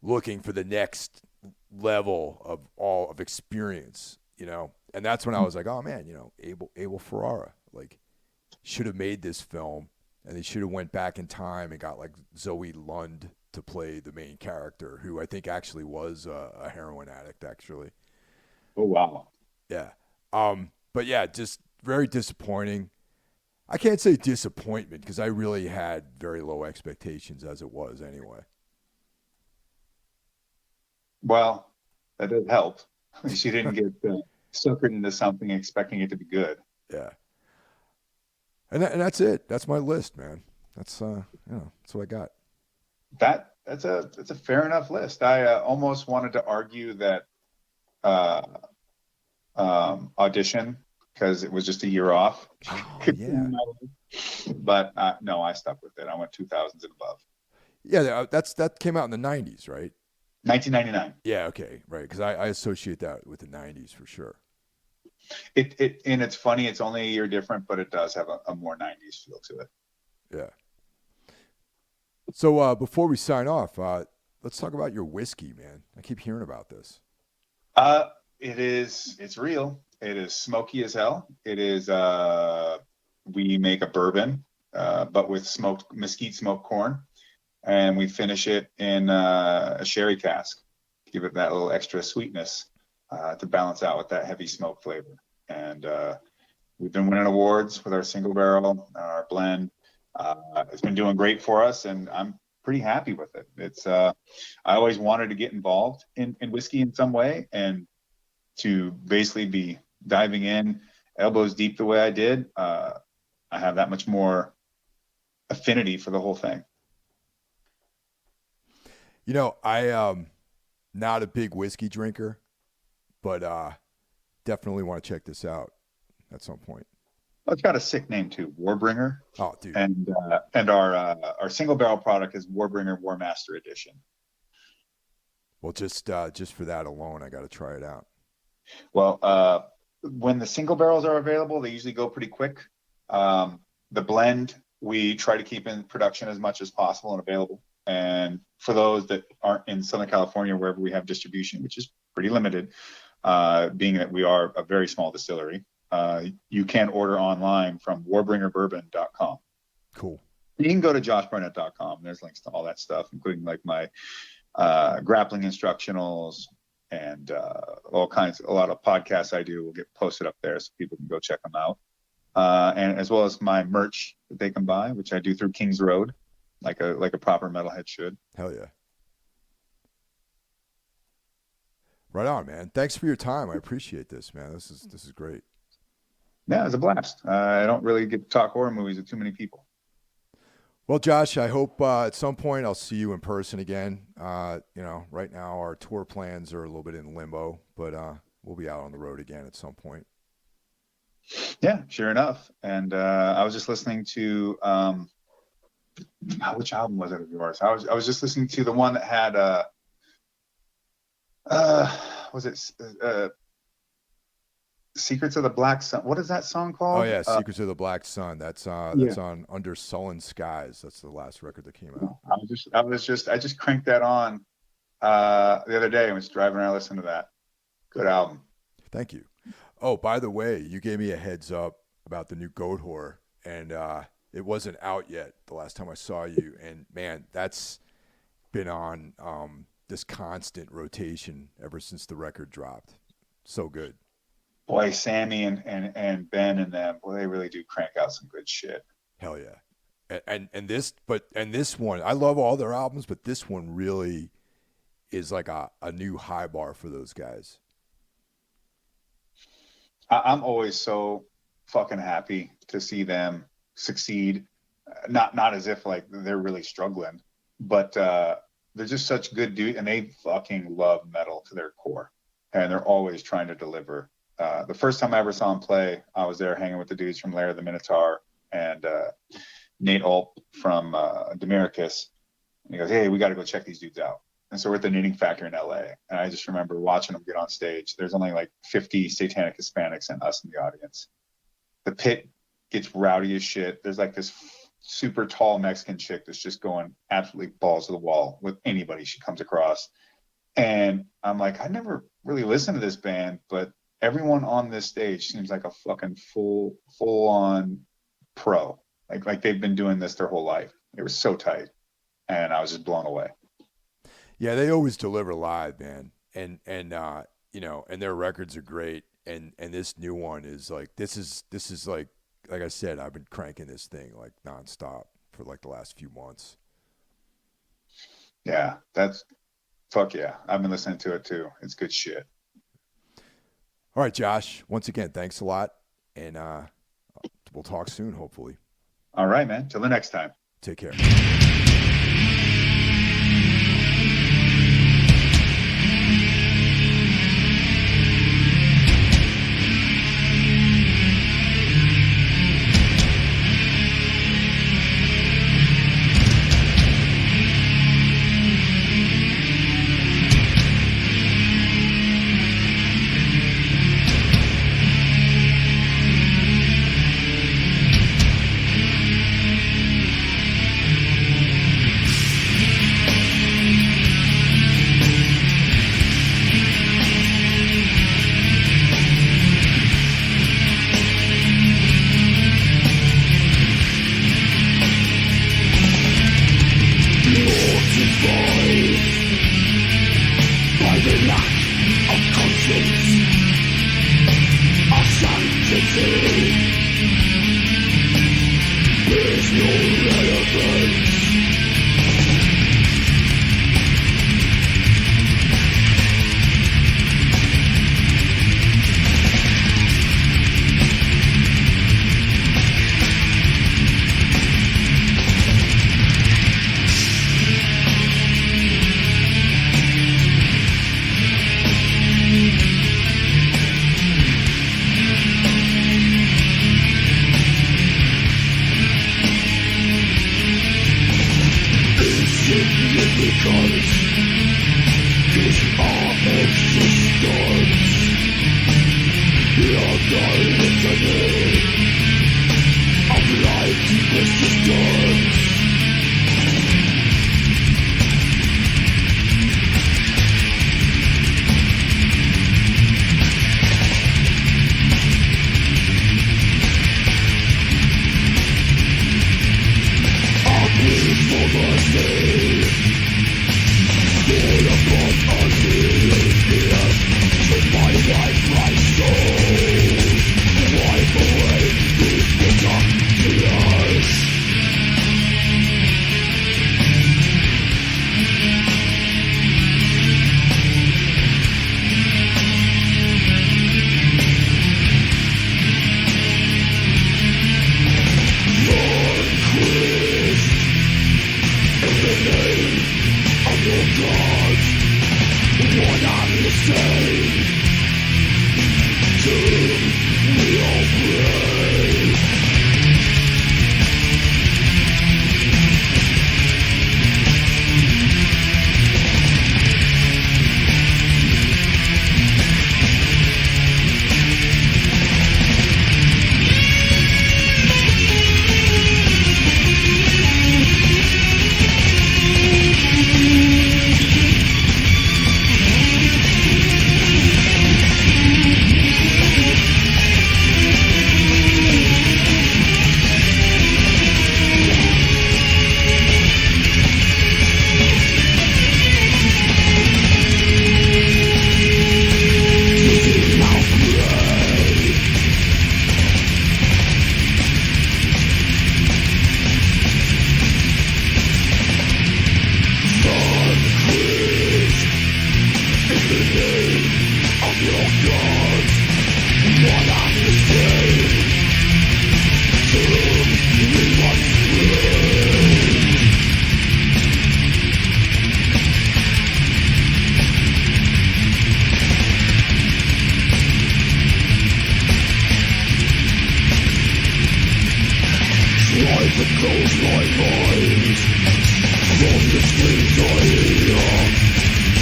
looking for the next level of experience, And that's when I was like, oh man, Abel Ferrara, like, should have made this film, and they should have went back in time and got like Zoe Lund to play the main character, who I think actually was a heroin addict, actually. Oh wow. Yeah. But yeah, just very disappointing. I can't say disappointment because I really had very low expectations as it was anyway. Well, that did help. She didn't get suckered into something expecting it to be good. Yeah. And that's it. That's my list, man. That's that's what I got. That's a fair enough list. I almost wanted to argue that Audition, because it was just a year off. Oh, yeah. But no, I stuck with it. I went 2000s and above. Yeah, that came out in the 90s, right? 1999. Yeah, okay, right. Because I associate that with the 90s for sure. And it's funny. It's only a year different, but it does have a more 90s feel to it. Yeah. So before we sign off, let's talk about your whiskey, man. I keep hearing about this. It's real. It is smoky as hell. It is, we make a bourbon, but with mesquite smoked corn, and we finish it in a sherry cask, give it that little extra sweetness to balance out with that heavy smoke flavor. And we've been winning awards with our single barrel, our blend. It's been doing great for us, and I'm pretty happy with it. It's I always wanted to get involved in whiskey in some way, and to basically be diving in elbows deep the way I did, I have that much more affinity for the whole thing. I am not a big whiskey drinker, but definitely want to check this out at some point. Well, it's got a sick name too, Warbringer. Oh, dude. And our single barrel product is Warbringer War Master Edition. Well, just for that alone, I got to try it out. Well, when the single barrels are available, they usually go pretty quick. The blend, we try to keep in production as much as possible and available. And for those that aren't in Southern California, wherever we have distribution, which is pretty limited, being that we are a very small distillery, you can order online from warbringerbourbon.com. Cool. You can go to joshbarnett.com. There's links to all that stuff, including like my grappling instructionals and a lot of podcasts I do will get posted up there so people can go check them out. And as well as my merch that they can buy, which I do through Kings Road, like a proper metalhead should. Hell yeah. Right on, man. Thanks for your time. I appreciate this, man. This is great. Yeah, it's a blast. I don't really get to talk horror movies with too many people. Well, Josh, I hope at some point I'll see you in person again. Right now our tour plans are a little bit in limbo, but we'll be out on the road again at some point. Yeah, sure enough. And I was just listening to which album was it of yours? I was just listening to the one that had was it Secrets of the Black Sun. What is that song called? Oh yeah, Secrets of the Black Sun. That's on Under Sullen Skies. That's the last record that came out. I just cranked that on the other day and was driving around listening to that. Good album. Thank you. Oh, by the way, you gave me a heads up about the new Goat Whore, and it wasn't out yet the last time I saw you. And man, that's been on this constant rotation ever since the record dropped. So good. Boy, Sammy and Ben and them, boy, they really do crank out some good shit. Hell yeah. And this one, I love all their albums, but this one really is like a new high bar for those guys. I'm always so fucking happy to see them succeed. Not as if like they're really struggling, but they're just such good dudes, and they fucking love metal to their core, and they're always trying to deliver. The first time I ever saw him play, I was there hanging with the dudes from Lair of the Minotaur and Nate Ulp from Demericus. And he goes, hey, we got to go check these dudes out. And so we're at the Knitting Factory in LA. And I just remember watching them get on stage. There's only like 50 satanic Hispanics and us in the audience. The pit gets rowdy as shit. There's like this super tall Mexican chick that's just going absolutely balls to the wall with anybody she comes across. And I'm like, I never really listened to this band, but everyone on this stage seems like a fucking full on pro. Like they've been doing this their whole life. They were so tight, and I was just blown away. Yeah, they always deliver live, man, and you know, and their records are great. And this new one is like this is like I said, I've been cranking this thing like nonstop for like the last few months. Yeah, that's fuck yeah. I've been listening to it too. It's good shit. All right, Josh. Once again, thanks a lot, and we'll talk soon, hopefully. All right, man. Till the next time. Take care.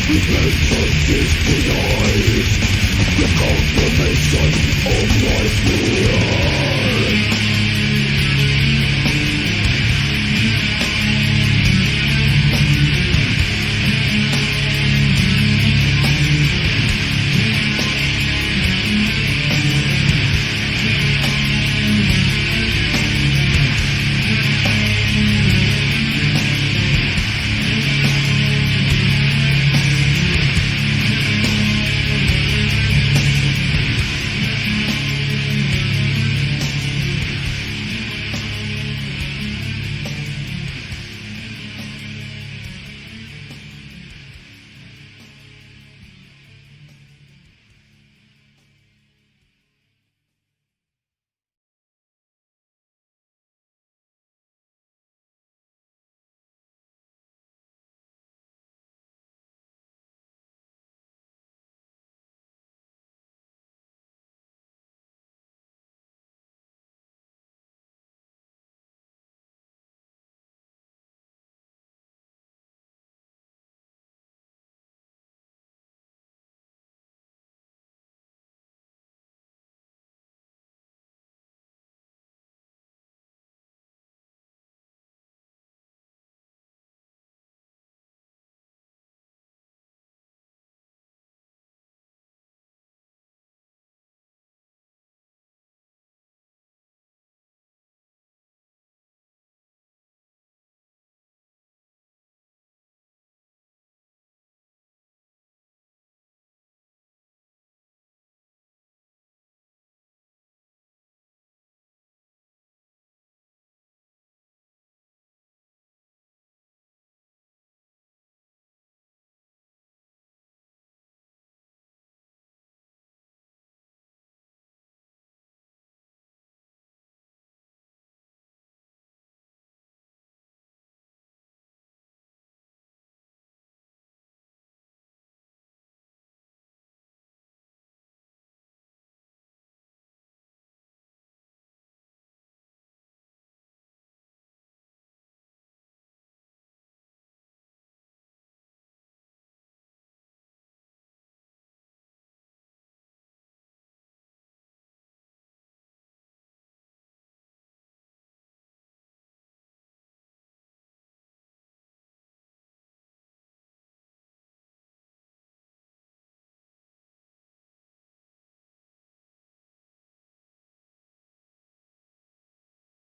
Repentance is